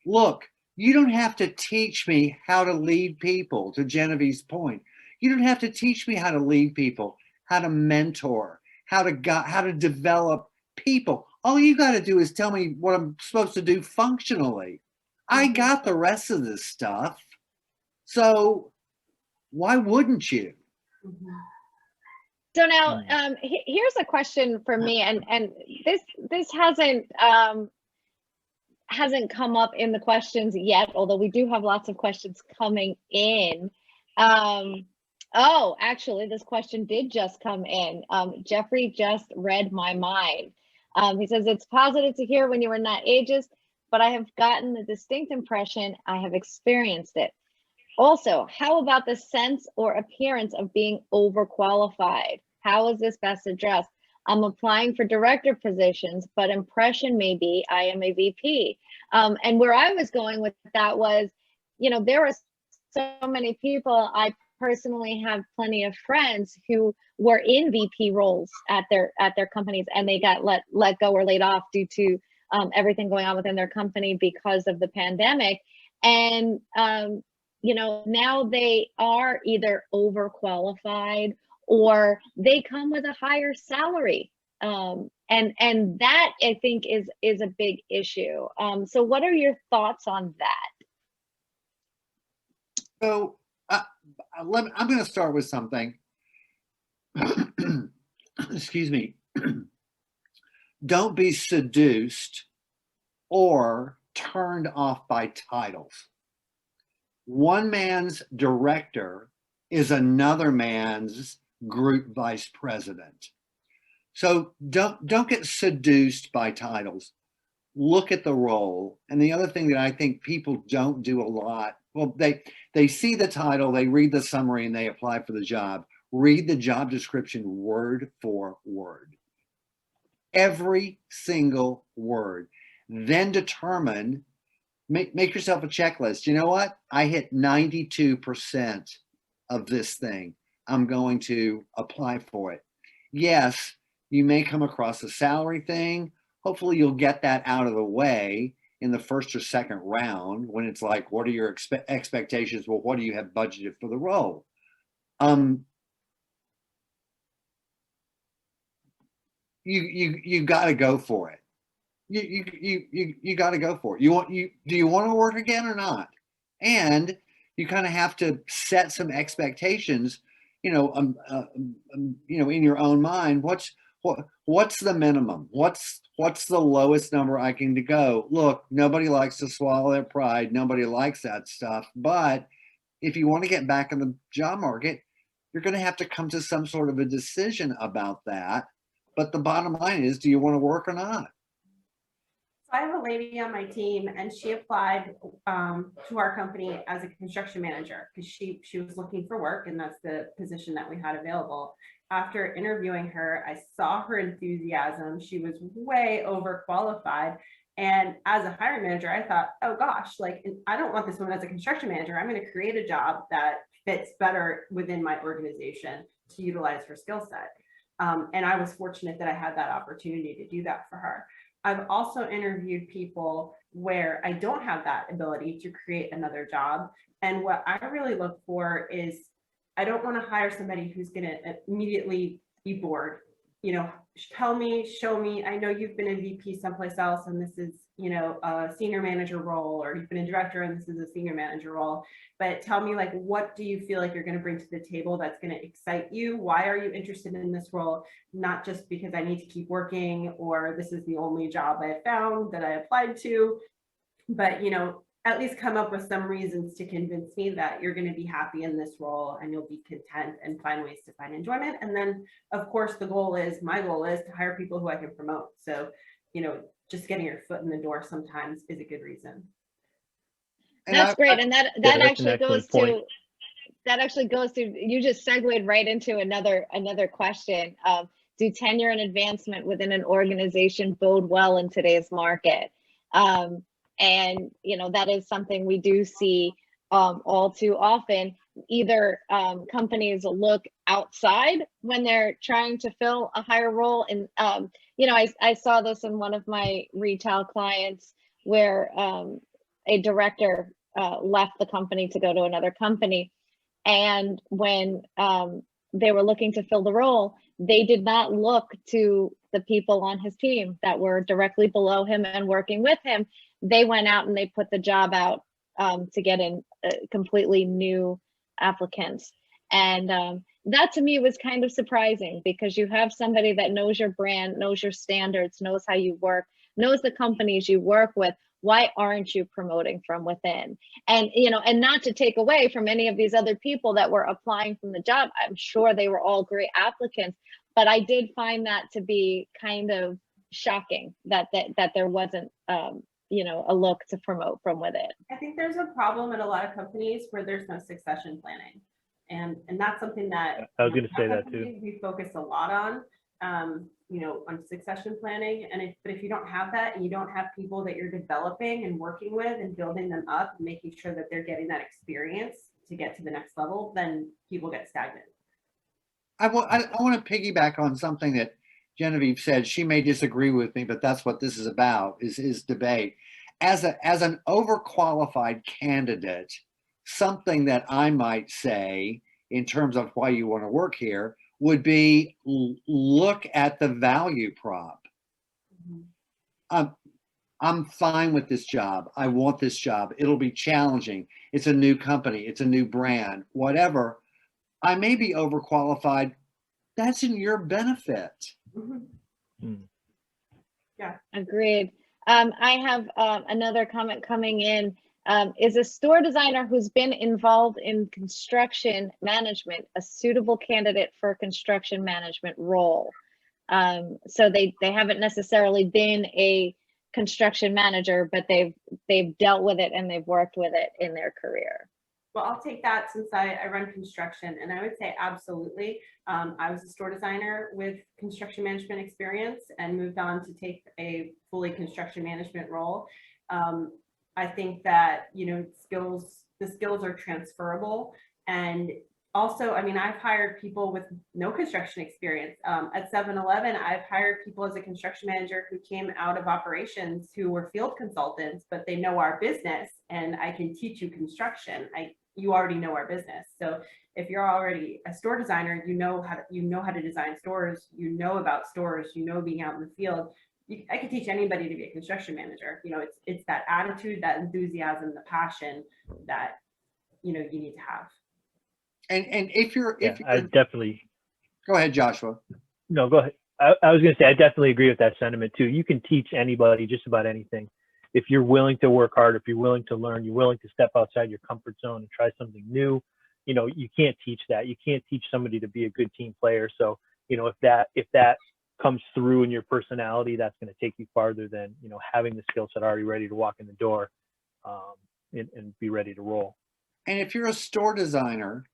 Look, you don't have to teach me how to lead people, to Genevieve's point. You don't have to teach me how to lead people, how to mentor, how to develop people. All you got to do is tell me what I'm supposed to do functionally. I got the rest of this stuff. So why wouldn't you? So now, here's a question for me, and this hasn't come up in the questions yet, although we do have lots of questions coming in. Oh, actually, this question did just come in. Jeffrey just read my mind. He says, it's positive to hear when you were not ageist, but I have gotten the distinct impression I have experienced it. Also, how about the sense or appearance of being overqualified? How is this best addressed? I'm applying for director positions, but impression may be I am a VP. And where I was going with that was, there are so many people. I personally have plenty of friends who were in VP roles at their companies, and they got let go or laid off due to everything going on within their company because of the pandemic. And now they are either overqualified or they come with a higher salary. And that, I think, is a big issue. So what are your thoughts on that? So I'm going to start with something. Excuse me. Don't be seduced or turned off by titles. One man's director is another man's group vice president. So don't get seduced by titles. Look at the role. And the other thing that I think people don't do a lot, well, they see the title, they read the summary, and they apply for the job. Read the job description word for word. Every single word. Then determine, make yourself a checklist. You know what? I hit 92% of this thing. I'm going to apply for it. Yes, you may come across a salary thing. Hopefully you'll get that out of the way in the first or second round when it's like, what are your expectations? Well, what do you have budgeted for the role? You got to go for it. You got to go for it. Do you want to work again or not? And you kind of have to set some expectations, in your own mind. What's the minimum? What's the lowest number I can go? Look, nobody likes to swallow their pride. Nobody likes that stuff. But if you want to get back in the job market, you're going to have to come to some sort of a decision about that. But the bottom line is, do you want to work or not? I have a lady on my team, and she applied to our company as a construction manager because she was looking for work, and that's the position that we had available. After interviewing her, I saw her enthusiasm. She was way overqualified. And as a hiring manager, I thought, oh gosh, I don't want this woman as a construction manager. I'm going to create a job that fits better within my organization to utilize her skill set. And I was fortunate that I had that opportunity to do that for her. I've also interviewed people where I don't have that ability to create another job. And what I really look for is, I don't want to hire somebody who's going to immediately be bored. Tell me, show me, I know you've been a VP someplace else, and this is, a senior manager role, or you've been a director and this is a senior manager role. But tell me, what do you feel like you're going to bring to the table that's going to excite you? Why are you interested in this role? Not just because I need to keep working, or this is the only job I found that I applied to, but, at least come up with some reasons to convince me that you're going to be happy in this role and you'll be content and find ways to find enjoyment. And then, of course, my goal is to hire people who I can promote. So, just getting your foot in the door sometimes is a good reason. That's great. And that actually goes to, you just segued right into another question. Do tenure and advancement within an organization bode well in today's market? And, that is something we do see all too often. Either companies look outside when they're trying to fill a higher role. And, I saw this in one of my retail clients where a director left the company to go to another company. And when they were looking to fill the role, they did not look to the people on his team that were directly below him and working with him. They went out and they put the job out to get in completely new applicants. And that to me was kind of surprising, because you have somebody that knows your brand, knows your standards, knows how you work, knows the companies you work with. Why aren't you promoting from within? And, and not to take away from any of these other people that were applying from the job. I'm sure they were all great applicants, but I did find that to be kind of shocking that there wasn't, a look to promote from within. I think there's a problem at a lot of companies where there's no succession planning. And that's something that I was going to say our that too. company, we focus a lot on, on succession planning. But if you don't have that and you don't have people that you're developing and working with and building them up and making sure that they're getting that experience to get to the next level, then people get stagnant. I want to piggyback on something that Genevieve said. She may disagree with me, but that's what this is about, is debate. As an overqualified candidate, something that I might say in terms of why you want to work here would be look at the value prop. I'm fine with this job. I want this job. It'll be challenging. It's a new company. It's a new brand, whatever. I may be overqualified. That's in your benefit. Yeah. Agreed. I have another comment coming in. Is a store designer who's been involved in construction management a suitable candidate for a construction management role? So they haven't necessarily been a construction manager, but they've dealt with it and they've worked with it in their career. Well, I'll take that since I run construction, and I would say absolutely. I was a store designer with construction management experience and moved on to take a fully construction management role. I think that, the skills are transferable. And also, I've hired people with no construction experience. At 7-Eleven, I've hired people as a construction manager who came out of operations who were field consultants, but they know our business and I can teach you construction. You already know our business. So if you're already a store designer, you know how to design stores, about stores, being out in the field. I can teach anybody to be a construction manager. It's that attitude, that enthusiasm, the passion that you need to have. And if you're I definitely go ahead, Joshua. No, go ahead. I was going to say I definitely agree with that sentiment too. You can teach anybody just about anything if you're willing to work hard, if you're willing to learn, you're willing to step outside your comfort zone and try something new. You can't teach that. You can't teach somebody to be a good team player. So if that comes through in your personality, that's going to take you farther than having the skill set already ready to walk in the door and be ready to roll. And if you're a store designer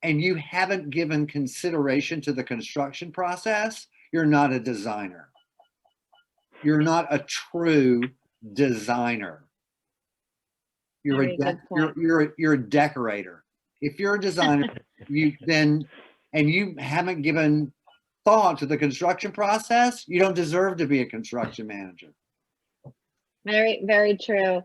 and you haven't given consideration to the construction process, you're not a designer. You're not a true designer. You're a decorator. If you're a designer, you haven't given thought to the construction process, you don't deserve to be a construction manager. Very, very true.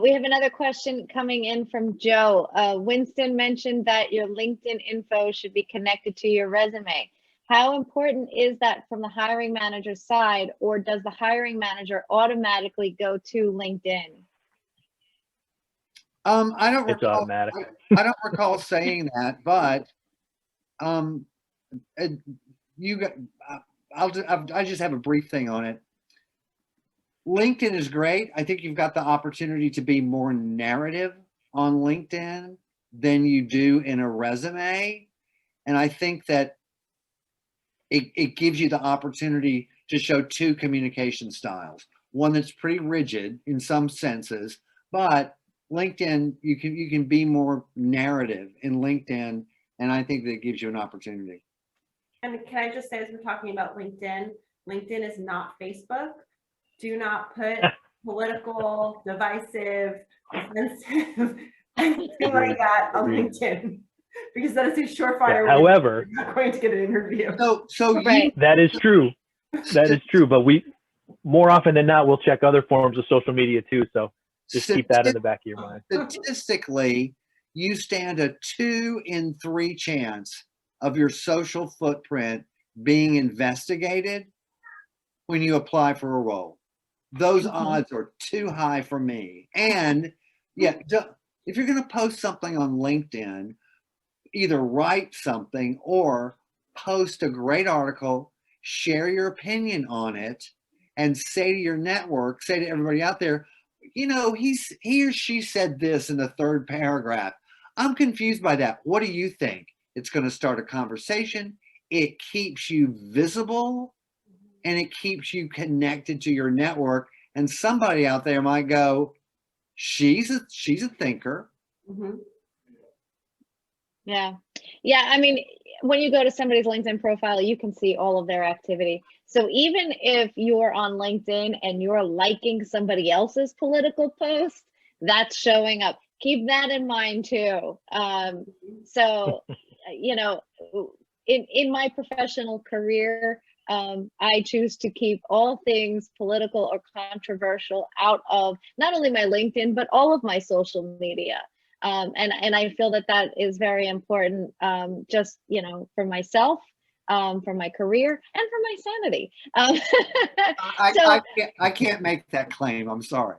We have another question coming in from Joe. Winston mentioned that your LinkedIn info should be connected to your resume. How important is that from the hiring manager's side, or does the hiring manager automatically go to LinkedIn? I don't it's recall, automatic. I don't recall saying that, but I just have a brief thing on it. LinkedIn is great. I think you've got the opportunity to be more narrative on LinkedIn than you do in a resume. And I think that it gives you the opportunity to show two communication styles. One that's pretty rigid in some senses, but LinkedIn, you can be more narrative in LinkedIn. And I think that gives you an opportunity. And can I just say, as we're talking about LinkedIn, LinkedIn is not Facebook. Do not put political, divisive, offensive, anything like that on LinkedIn, because that is a surefire. Yeah, however, you're not going to get an interview. So right. That is true. That is true. But we, more often than not, we'll check other forms of social media too. So just keep that in the back of your mind. Statistically, you stand a 2 in 3 chance of your social footprint being investigated when you apply for a role. Those odds are too high for me. And yeah, if you're going to post something on LinkedIn, either write something or post a great article, share your opinion on it, and say to your network, say to everybody out there, he or she said this in the 3rd paragraph. I'm confused by that. What do you think? It's going to start a conversation. It keeps you visible and it keeps you connected to your network. And somebody out there might go, she's a thinker. Mhm. Yeah. Yeah. I mean, when you go to somebody's LinkedIn profile, you can see all of their activity. So even if you're on LinkedIn and you're liking somebody else's political post, that's showing up. Keep that in mind too. So, you know, in my professional career, I choose to keep all things political or controversial out of not only my LinkedIn, but all of my social media. And I feel that that is very important, just, you know, for myself, for my career, and for my sanity. I can't make that claim. I'm sorry.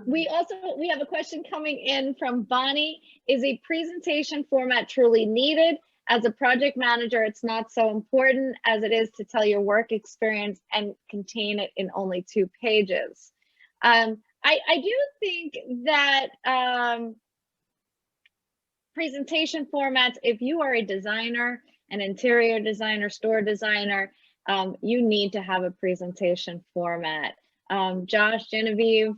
We have a question coming in from Bonnie. Is a presentation format truly needed? As a project manager, it's not so important as it is to tell your work experience and contain it in only 2 pages. I do think that presentation formats, if you are a designer, an interior designer, store designer, you need to have a presentation format. Josh, Genevieve,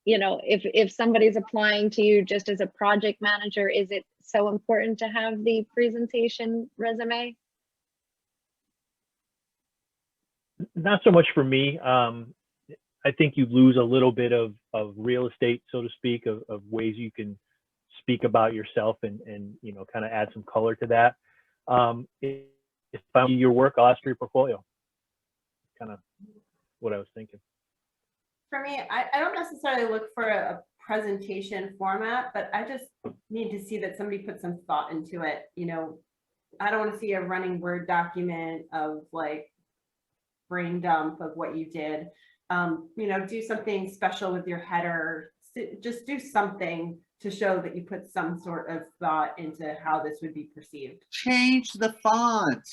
you know, if somebody's applying to you just as a project manager, is it so important to have the presentation resume? Not so much for me. I think you lose a little bit of real estate, so to speak, of ways you can speak about yourself and you know, kind of add some color to that. If I see your work, I'll ask for your portfolio. Kind of what I was thinking. For me, I don't necessarily look for a presentation format, but I just need to see that somebody put some thought into it. You know, I don't want to see a running Word document of like brain dump of what you did. You know, do something special with your header. Just do something to show that you put some sort of thought into how this would be perceived. Change the font.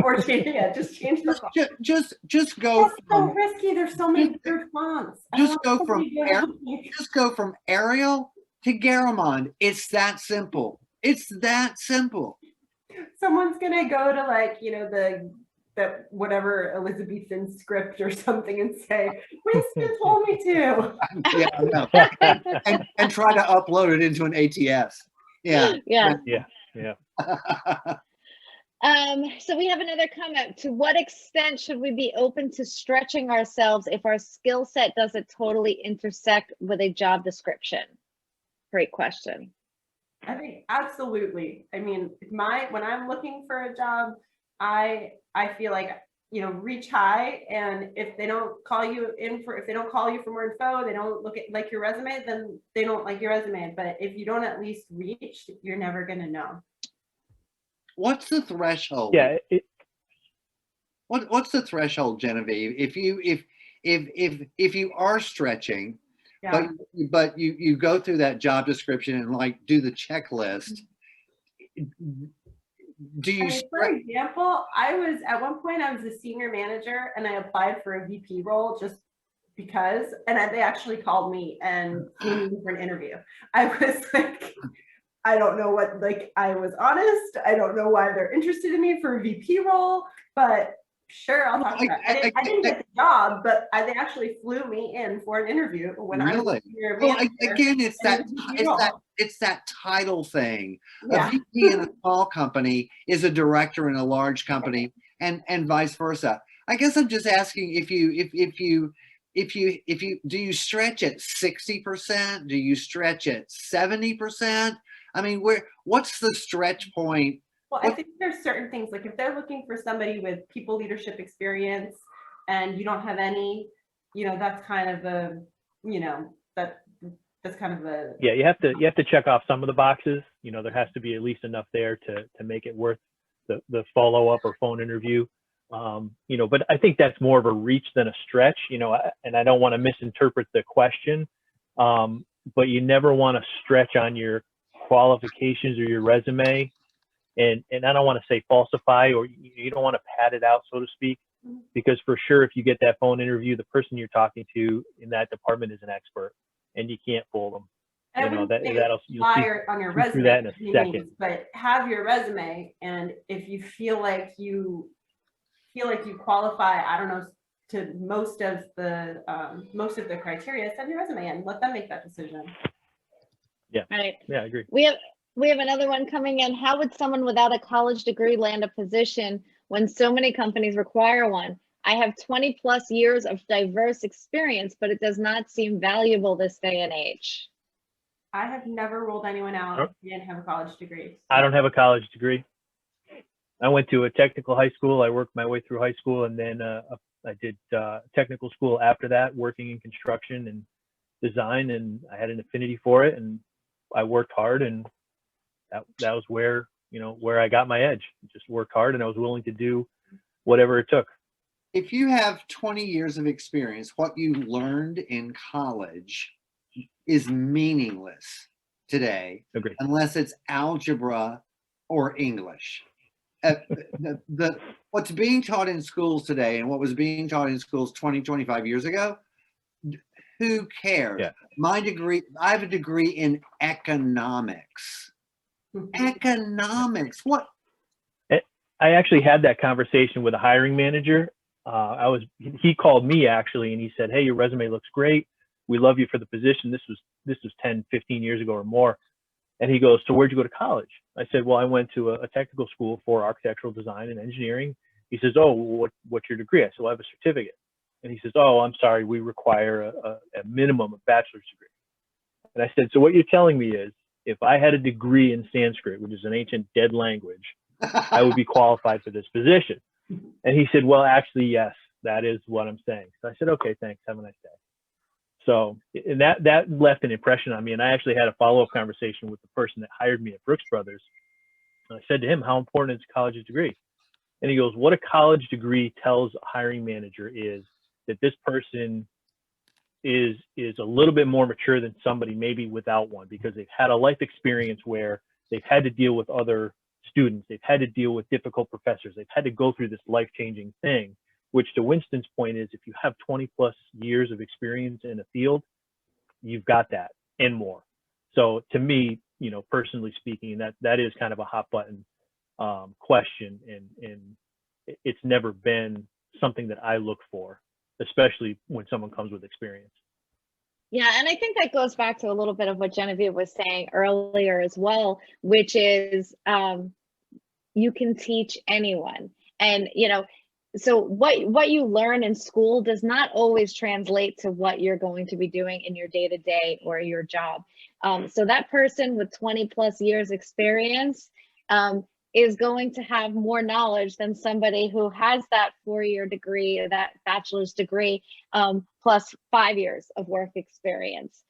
Or change, yeah, just change the font. Just go. That's so risky. There's so many weird fonts. Just go from Arial to Garamond. It's that simple. It's that simple. Someone's gonna go to, like, you know, that whatever Elizabethan script or something and say, Winston told me to. Yeah, I know. and try to upload it into an ATS. Yeah. Yeah. So we have another comment. To what extent should we be open to stretching ourselves if our skill set doesn't totally intersect with a job description? Great question. I think absolutely. I mean, when I'm looking for a job, I feel like, you know, reach high, and if they don't call you for more info, they don't like your resume, then they don't like your resume. But if you don't at least reach, you're never gonna know. What's the threshold? Yeah. What's the threshold, Genevieve? If you are stretching, Yeah. but you go through that job description and like do the checklist, do you? I mean, for example, at one point I was a senior manager and I applied for a VP role just because, and they actually called me and flew me for an interview. I was like, I don't know what, like, I was honest. I don't know why they're interested in me for a VP role, but sure, I'll talk about it. I didn't get the job, but they actually flew me in for an interview when I was senior manager. Well, again, it's that title thing. Yeah. A VP in a small company is a director in a large company, and vice versa. I guess I'm just asking if you do you stretch at 60%? Do you stretch at 70%? I mean, what's the stretch point? Well, I think there's certain things, like if they're looking for somebody with people leadership experience and you don't have any, you know, that's kind of a, you know, that's kind of a. Yeah, you have to check off some of the boxes. You know, there has to be at least enough there to make it worth the follow-up or phone interview. You know, but I think that's more of a reach than a stretch, you know, and I don't want to misinterpret the question, but you never want to stretch on your qualifications or your resume, and I don't want to say falsify, or you don't want to pad it out, so to speak, because for sure if you get that phone interview, the person you're talking to in that department is an expert and you can't fool them. And you know, that'll you'll see on your resume that in a second. But have your resume, and if you feel like you qualify, I don't know, to most of the criteria, send your resume in, let them make that decision. Right. Yeah, I agree. We have another one coming in. How would someone without a college degree land a position when so many companies require one? I have 20 plus years of diverse experience, but it does not seem valuable this day and age. I have never ruled anyone out if you didn't have a college degree. I don't have a college degree. I went to a technical high school. I worked my way through high school, and then I did technical school after that, working in construction and design, and I had an affinity for it, and I worked hard, and that was where I got my edge. Just worked hard, and I was willing to do whatever it took. If you have 20 years of experience, what you learned in college is meaningless today, Agreed. unless it's algebra or English. What's being taught in schools today and what was being taught in schools 20, 25 years ago, who cares? Yeah. My degree, I have a degree in economics. Economics, what? I actually had that conversation with a hiring manager. He called me actually, and he said, "Hey, your resume looks great. We love you for the position." This was 10, 15 years ago or more. And he goes, "So where'd you go to college?" I said, "Well, I went to a technical school for architectural design and engineering." He says, "Oh, what's your degree?" I said, "Well, I have a certificate." And he says, "Oh, I'm sorry, we require a minimum of bachelor's degree." And I said, "So what you're telling me is, if I had a degree in Sanskrit, which is an ancient dead language, I would be qualified for this position?" And he said, "Well, actually, yes, that is what I'm saying." So I said, "Okay, thanks. Have a nice day." So, and that left an impression on me. And I actually had a follow-up conversation with the person that hired me at Brooks Brothers. And I said to him, "How important is a college degree?" And he goes, "What a college degree tells a hiring manager is that this person is a little bit more mature than somebody maybe without one, because they've had a life experience where they've had to deal with other students, they've had to deal with difficult professors, they've had to go through this life-changing thing," which, to Winston's point, is if you have 20 plus years of experience in a field, you've got that and more. So to me, personally speaking, that is kind of a hot button question, and it's never been something that I look for, especially when someone comes with experience. Yeah, and I think that goes back to a little bit of what Genevieve was saying earlier as well, which is you can teach anyone. And so what you learn in school does not always translate to what you're going to be doing in your day-to-day or your job. So that person with 20 plus years experience is going to have more knowledge than somebody who has that 4-year degree or that bachelor's degree plus 5 years of work experience.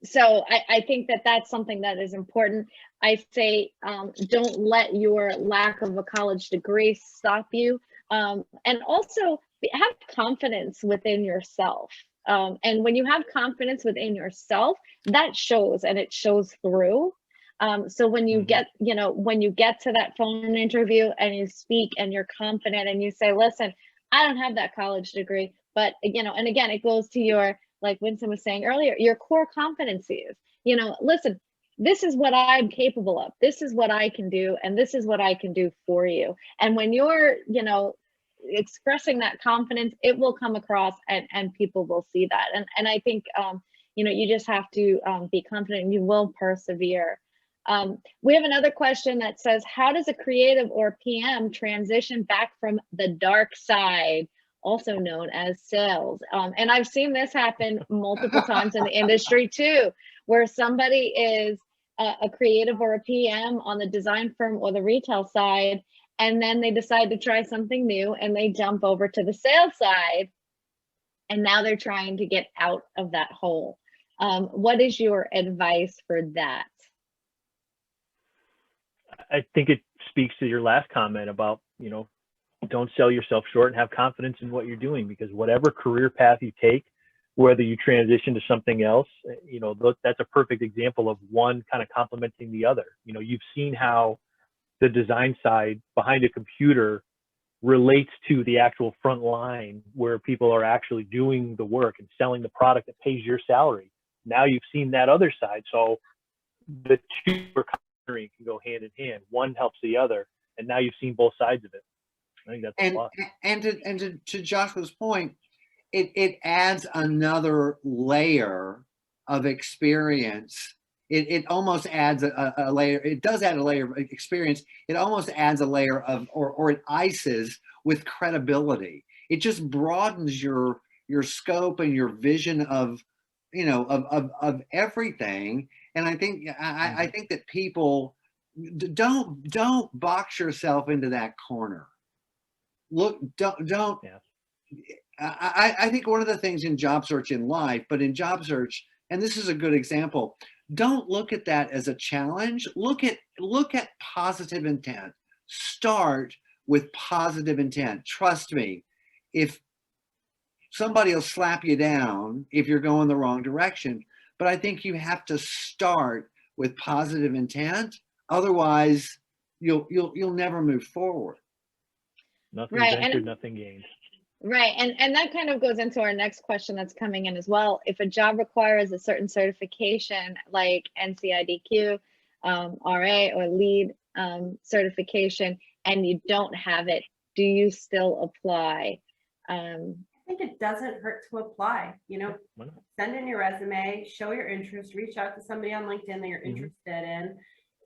So I think that that's something that is important. I say don't let your lack of a college degree stop you, and also have confidence within yourself. And when you have confidence within yourself, that shows, and it shows through. So when you get, when you get to that phone interview and you speak and you're confident and you say, "Listen, I don't have that college degree," but and again, it goes to your, like Winston was saying earlier, your core competencies. Listen, this is what I'm capable of. This is what I can do, and this is what I can do for you. And when you're, expressing that confidence, it will come across, and people will see that. And I think, you just have to be confident, and you will persevere. We have another question that says, how does a creative or PM transition back from the dark side, also known as sales? And I've seen this happen multiple times in the industry too, where somebody is a creative or a PM on the design firm or the retail side, and then they decide to try something new and they jump over to the sales side, and now they're trying to get out of that hole. What is your advice for that? I think it speaks to your last comment about, don't sell yourself short and have confidence in what you're doing, because whatever career path you take, whether you transition to something else, that's a perfect example of one kind of complementing the other. You've seen how the design side behind a computer relates to the actual front line, where people are actually doing the work and selling the product that pays your salary. Now you've seen that other side. So the two can go hand in hand. One helps the other, and now you've seen both sides of it. I think that's a And plus. to Joshua's point, it adds another layer of experience. It almost adds a layer. It does add a layer of experience. It almost adds a layer of, or it ices with credibility. It just broadens your scope and your vision of, of everything. And I think I think that people don't box yourself into that corner. Look, don't. Yeah. I think one of the things in job search in life, but in job search, and this is a good example, don't look at that as a challenge. Look at positive intent. Start with positive intent. Trust me, if somebody will slap you down if you're going the wrong direction, but I think you have to start with positive intent. Otherwise, you'll never move forward. Nothing Right, ventured, nothing gained. Right. And that kind of goes into our next question that's coming in as well. If a job requires a certain certification like NCIDQ, RA, or LEED certification, and you don't have it, do you still apply? I think it doesn't hurt to apply, send in your resume, show your interest, reach out to somebody on LinkedIn that you're interested in.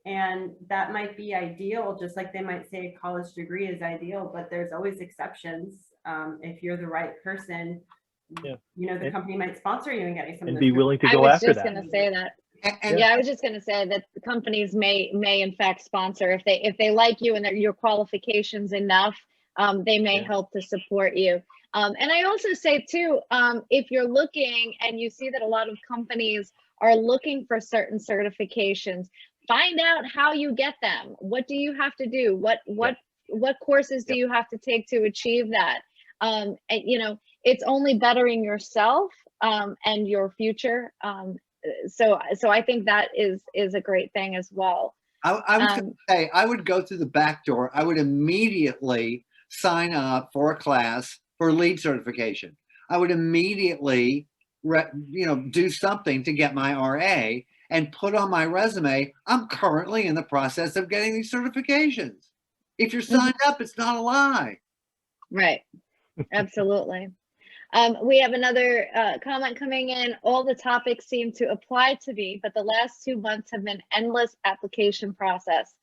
And that might be ideal, just like they might say a college degree is ideal, but there's always exceptions. If you're the right person, the company might sponsor you and get you some. And be willing to go after that. I was just going to say that. I was just going to say that the companies may in fact sponsor if they like you and your qualifications enough. They may help to support you. And I also say too, if you're looking and you see that a lot of companies are looking for certain certifications, find out how you get them. What do you have to do? What courses do you have to take to achieve that? And, it's only bettering yourself and your future. So I think that is a great thing as well. I was going to say, I would go through the back door. I would immediately sign up for a class for LEED certification. I would immediately, do something to get my RA and put on my resume, I'm currently in the process of getting these certifications. If you're signed up, it's not a lie. Right. Absolutely. We have another comment coming in. All the topics seem to apply to me, but the last 2 months have been endless application process.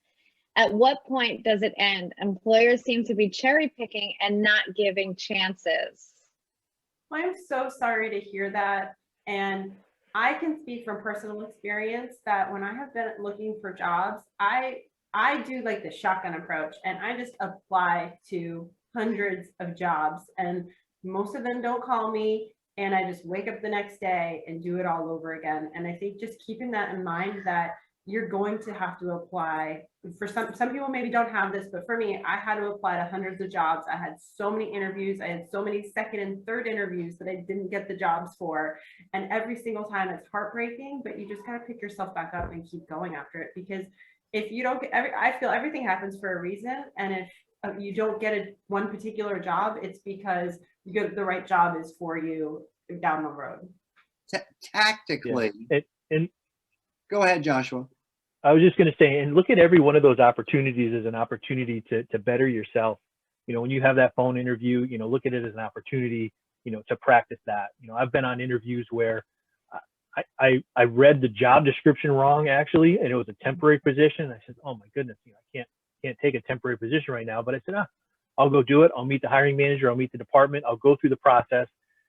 At what point does it end? Employers seem to be cherry picking and not giving chances. I'm so sorry to hear that. And I can speak from personal experience that when I have been looking for jobs, I do like the shotgun approach and I just apply to hundreds of jobs and most of them don't call me and I just wake up the next day and do it all over again. And I think just keeping that in mind that you're going to have to apply for some people maybe don't have this, but for me, I had to apply to hundreds of jobs. I had so many interviews. I had so many second and third interviews that I didn't get the jobs for. And every single time it's heartbreaking, but you just got to pick yourself back up and keep going after it. Because if you don't get I feel everything happens for a reason. And if you don't get one particular job, it's because the right job is for you down the road. Tactically. Yeah. And go ahead, Joshua. I was just going to say, and look at every one of those opportunities as an opportunity to better yourself. When you have that phone interview, look at it as an opportunity, to practice that. I've been on interviews where I read the job description wrong actually, and it was a temporary position. I said, oh my goodness, I can't take a temporary position right now. But I said, I'll go do it. I'll meet the hiring manager. I'll meet the department. I'll go through the process.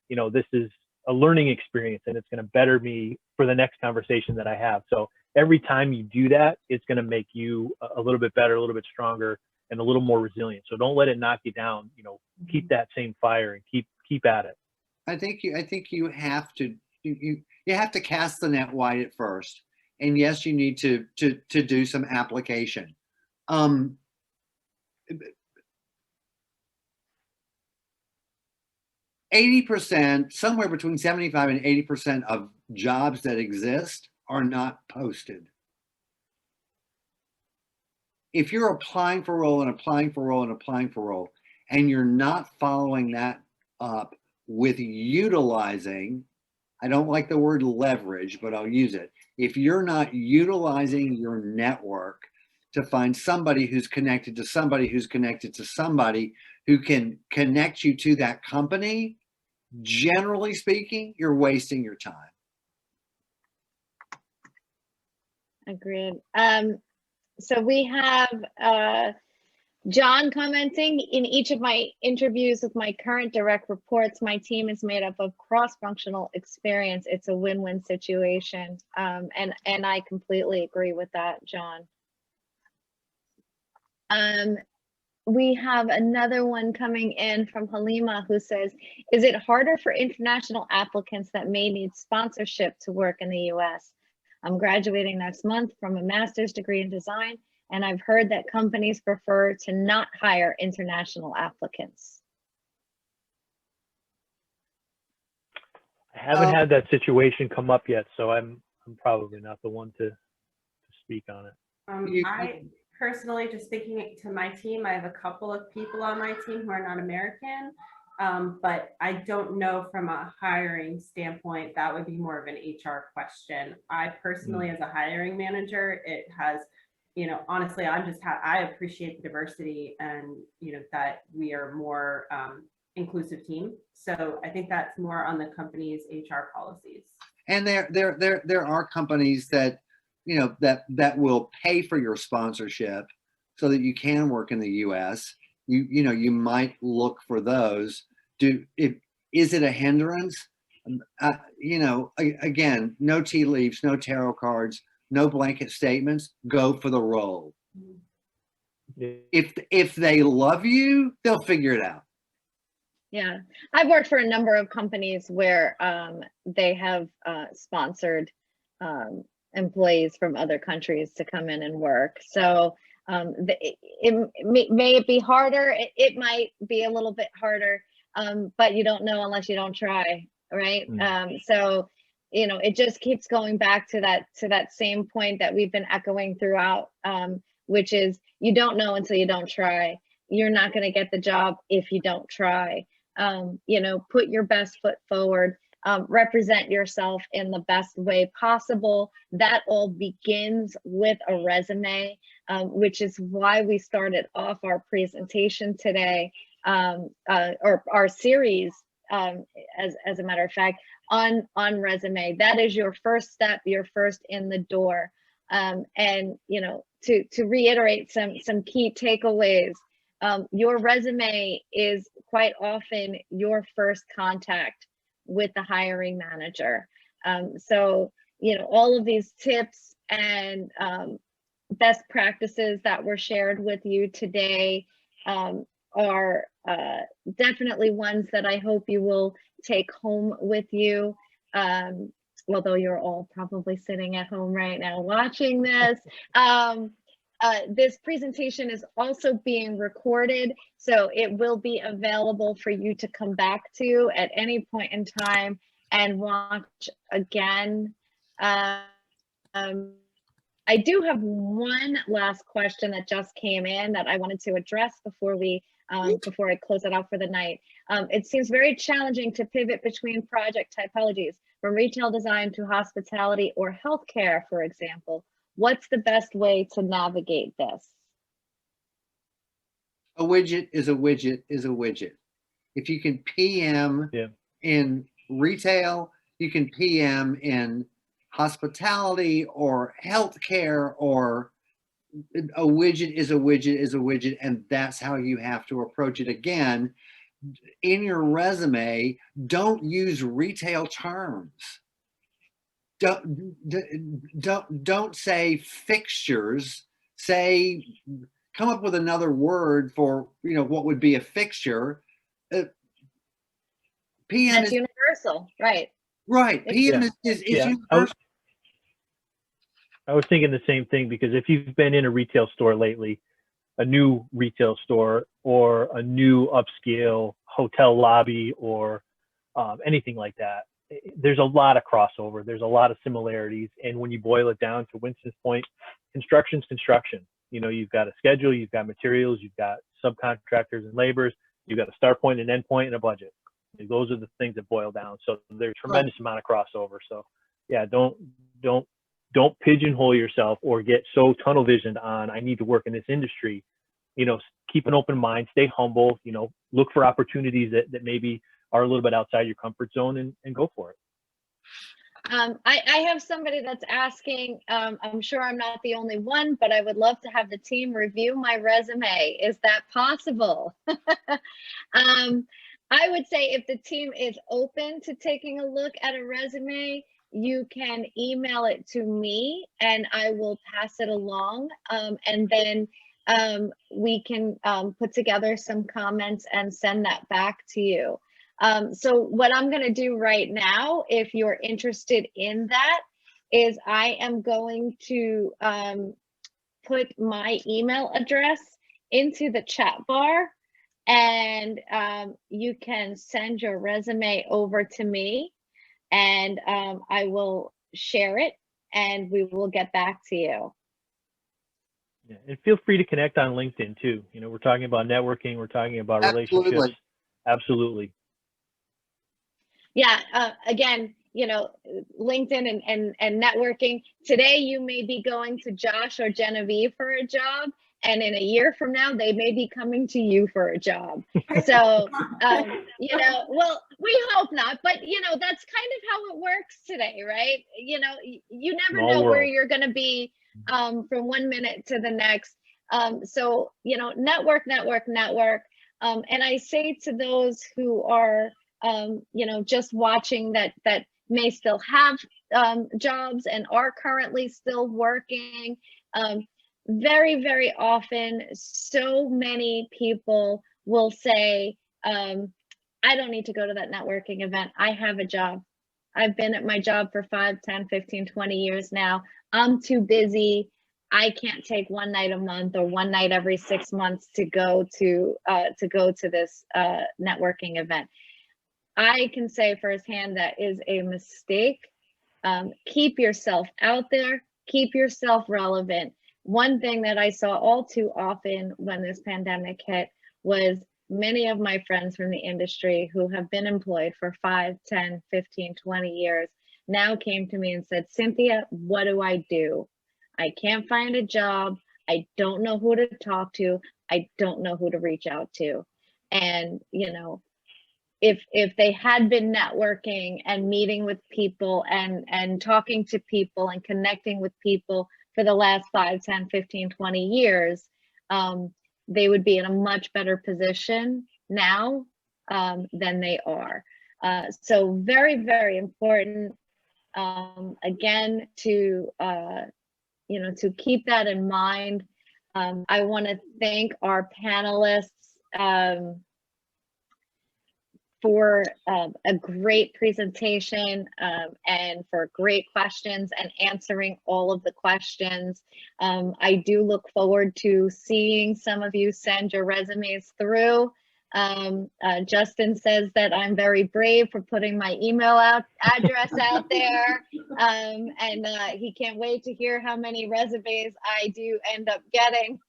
This is a learning experience and it's going to better me for the next conversation that I have. So every time you do that, it's going to make you a little bit better, a little bit stronger, and a little more resilient. So don't let it knock you down. Keep that same fire and keep at it. I think you have to you have to cast the net wide at first, and yes, you need to do some application. 80%, somewhere between 75 and 80% of jobs that exist are not posted. If you're applying for a role and applying for a role and applying for a role, and you're not following that up with utilizing, I don't like the word leverage, but I'll use it. If you're not utilizing your network to find somebody who's connected to somebody who's connected to somebody who can connect you to that company, generally speaking, you're wasting your time. Agreed. So we have John commenting, in each of my interviews with my current direct reports, my team is made up of cross-functional experience. It's a win-win situation. And I completely agree with that, John. We have another one coming in from Halima who says, is it harder for international applicants that may need sponsorship to work in the US? I'm graduating next month from a master's degree in design, and I've heard that companies prefer to not hire international applicants. I haven't had that situation come up yet, so I'm probably not the one to speak on it. I personally, just thinking to my team, I have a couple of people on my team who are not American, but I don't know from a hiring standpoint, that would be more of an HR question. I personally, as a hiring manager, it has, you know, honestly, I appreciate the diversity and, you know, that we are more inclusive team. So I think that's more on the company's HR policies. And there are companies that, you know, that will pay for your sponsorship so that you can work in the US. You know, you might look for those. Is it a hindrance? You know, again, no tea leaves, no tarot cards, no blanket statements. Go for the role. If they love you, they'll figure it out. Yeah, I've worked for a number of companies where they have sponsored employees from other countries to come in and work. So may it be harder? It might be a little bit harder, but you don't know unless you don't try, right? So, you know, it just keeps going back to that same point that we've been echoing throughout, which is you don't know until you don't try. You're not going to get the job if you don't try. You know, put your best foot forward. Represent yourself in the best way possible. That all begins with a resume, which is why we started off our presentation today, or our series, as a matter of fact, on resume. That is your first step, your first in the door. And you know, to reiterate some key takeaways, your resume is quite often your first contact with the hiring manager. So, you know, all of these tips and best practices that were shared with you today are definitely ones that I hope you will take home with you. Although you're all probably sitting at home right now watching this. This presentation is also being recorded, so it will be available for you to come back to at any point in time and watch again. I do have one last question that just came in that I wanted to address before I close it out for the night. It seems very challenging to pivot between project typologies from retail design to hospitality or healthcare, for example. What's the best way to navigate this? A widget is a widget is a widget. If you can PM in retail, you can PM in hospitality or healthcare, or a widget is a widget is a widget, and that's how you have to approach it. Again, in your resume, don't use retail terms. Don't say fixtures. Say, come up with another word for, you know, what would be a fixture. PM That's is universal, right? Right. PM is universal. I was thinking the same thing, because if you've been in a retail store lately, a new retail store or a new upscale hotel lobby or anything like that, there's a lot of crossover. There's a lot of similarities. And when you boil it down to Winston's point, construction's construction. You know, you've got a schedule, you've got materials, you've got subcontractors and laborers, you've got a start point, an end point, and a budget. Those are the things that boil down. So there's a tremendous amount of crossover. So yeah, don't don't pigeonhole yourself or get so tunnel visioned on, I need to work in this industry. You know, keep an open mind, stay humble, you know, look for opportunities that maybe are a little bit outside your comfort zone, and go for it. I have somebody that's asking, I'm sure I'm not the only one, but I would love to have the team review my resume. Is that possible? I would say if the team is open to taking a look at a resume, you can email it to me and I will pass it along. And then we can put together some comments and send that back to you. So what I'm going to do right now, if you're interested in that, is I am going to put my email address into the chat bar, and you can send your resume over to me, and I will share it and we will get back to you. Yeah, and feel free to connect on LinkedIn too. You know, we're talking about networking, we're talking about relationships. Absolutely. Yeah, again, you know, LinkedIn and networking. Today, you may be going to Josh or Genevieve for a job, and in a year from now, they may be coming to you for a job. So, you know, well, we hope not, but, you know, that's kind of how it works today, right? You know, you never know where you're going to be from 1 minute to the next. So, you know, network. And I say to those who are, you know, just watching that may still have jobs and are currently still working. Very, very often, so many people will say, I don't need to go to that networking event. I have a job. I've been at my job for 5, 10, 15, 20 years now. I'm too busy. I can't take one night a month or one night every 6 months to go to this networking event. I can say firsthand that is a mistake. Keep yourself out there, keep yourself relevant. One thing that I saw all too often when this pandemic hit was many of my friends from the industry who have been employed for 5, 10, 15, 20 years now came to me and said, Cynthia, what do I do? I can't find a job. I don't know who to talk to. I don't know who to reach out to. And, you know, if they had been networking and meeting with people and talking to people and connecting with people for the last 5, 10, 15, 20 years, they would be in a much better position now than they are. So very, very important, again, to, you know, to keep that in mind. I want to thank our panelists for a great presentation and for great questions and answering all of the questions. I do look forward to seeing some of you send your resumes through. Justin says that I'm very brave for putting my email address out there, and he can't wait to hear how many resumes I do end up getting.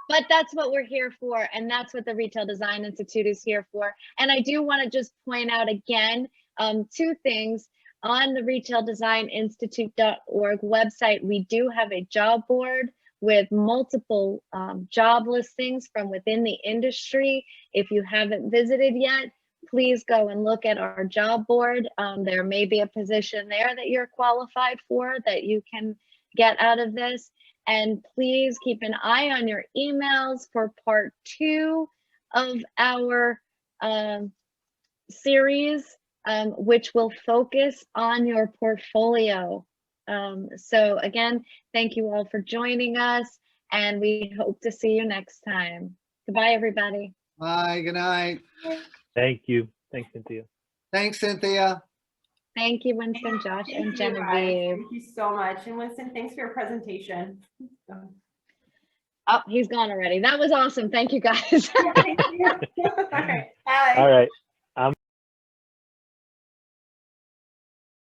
But that's what we're here for, and that's what the Retail Design Institute is here for. And I do want to just point out again, 2 things. On the retaildesigninstitute.org website, we do have a job board with multiple job listings from within the industry. If you haven't visited yet, please go and look at our job board. There may be a position there that you're qualified for that you can get out of this. And please keep an eye on your emails for part 2 of our series, which will focus on your portfolio. So again, thank you all for joining us, and we hope to see you next time. Goodbye, everybody. Bye, good night. Thank you. Thanks, Cynthia. Thanks, Cynthia. Thank you, Winston, Josh, and Thank you, Genevieve. Thank you so much. And Winston, thanks for your presentation. Oh, he's gone already. That was awesome. Thank you, guys. Thank you. All right. Bye. All right.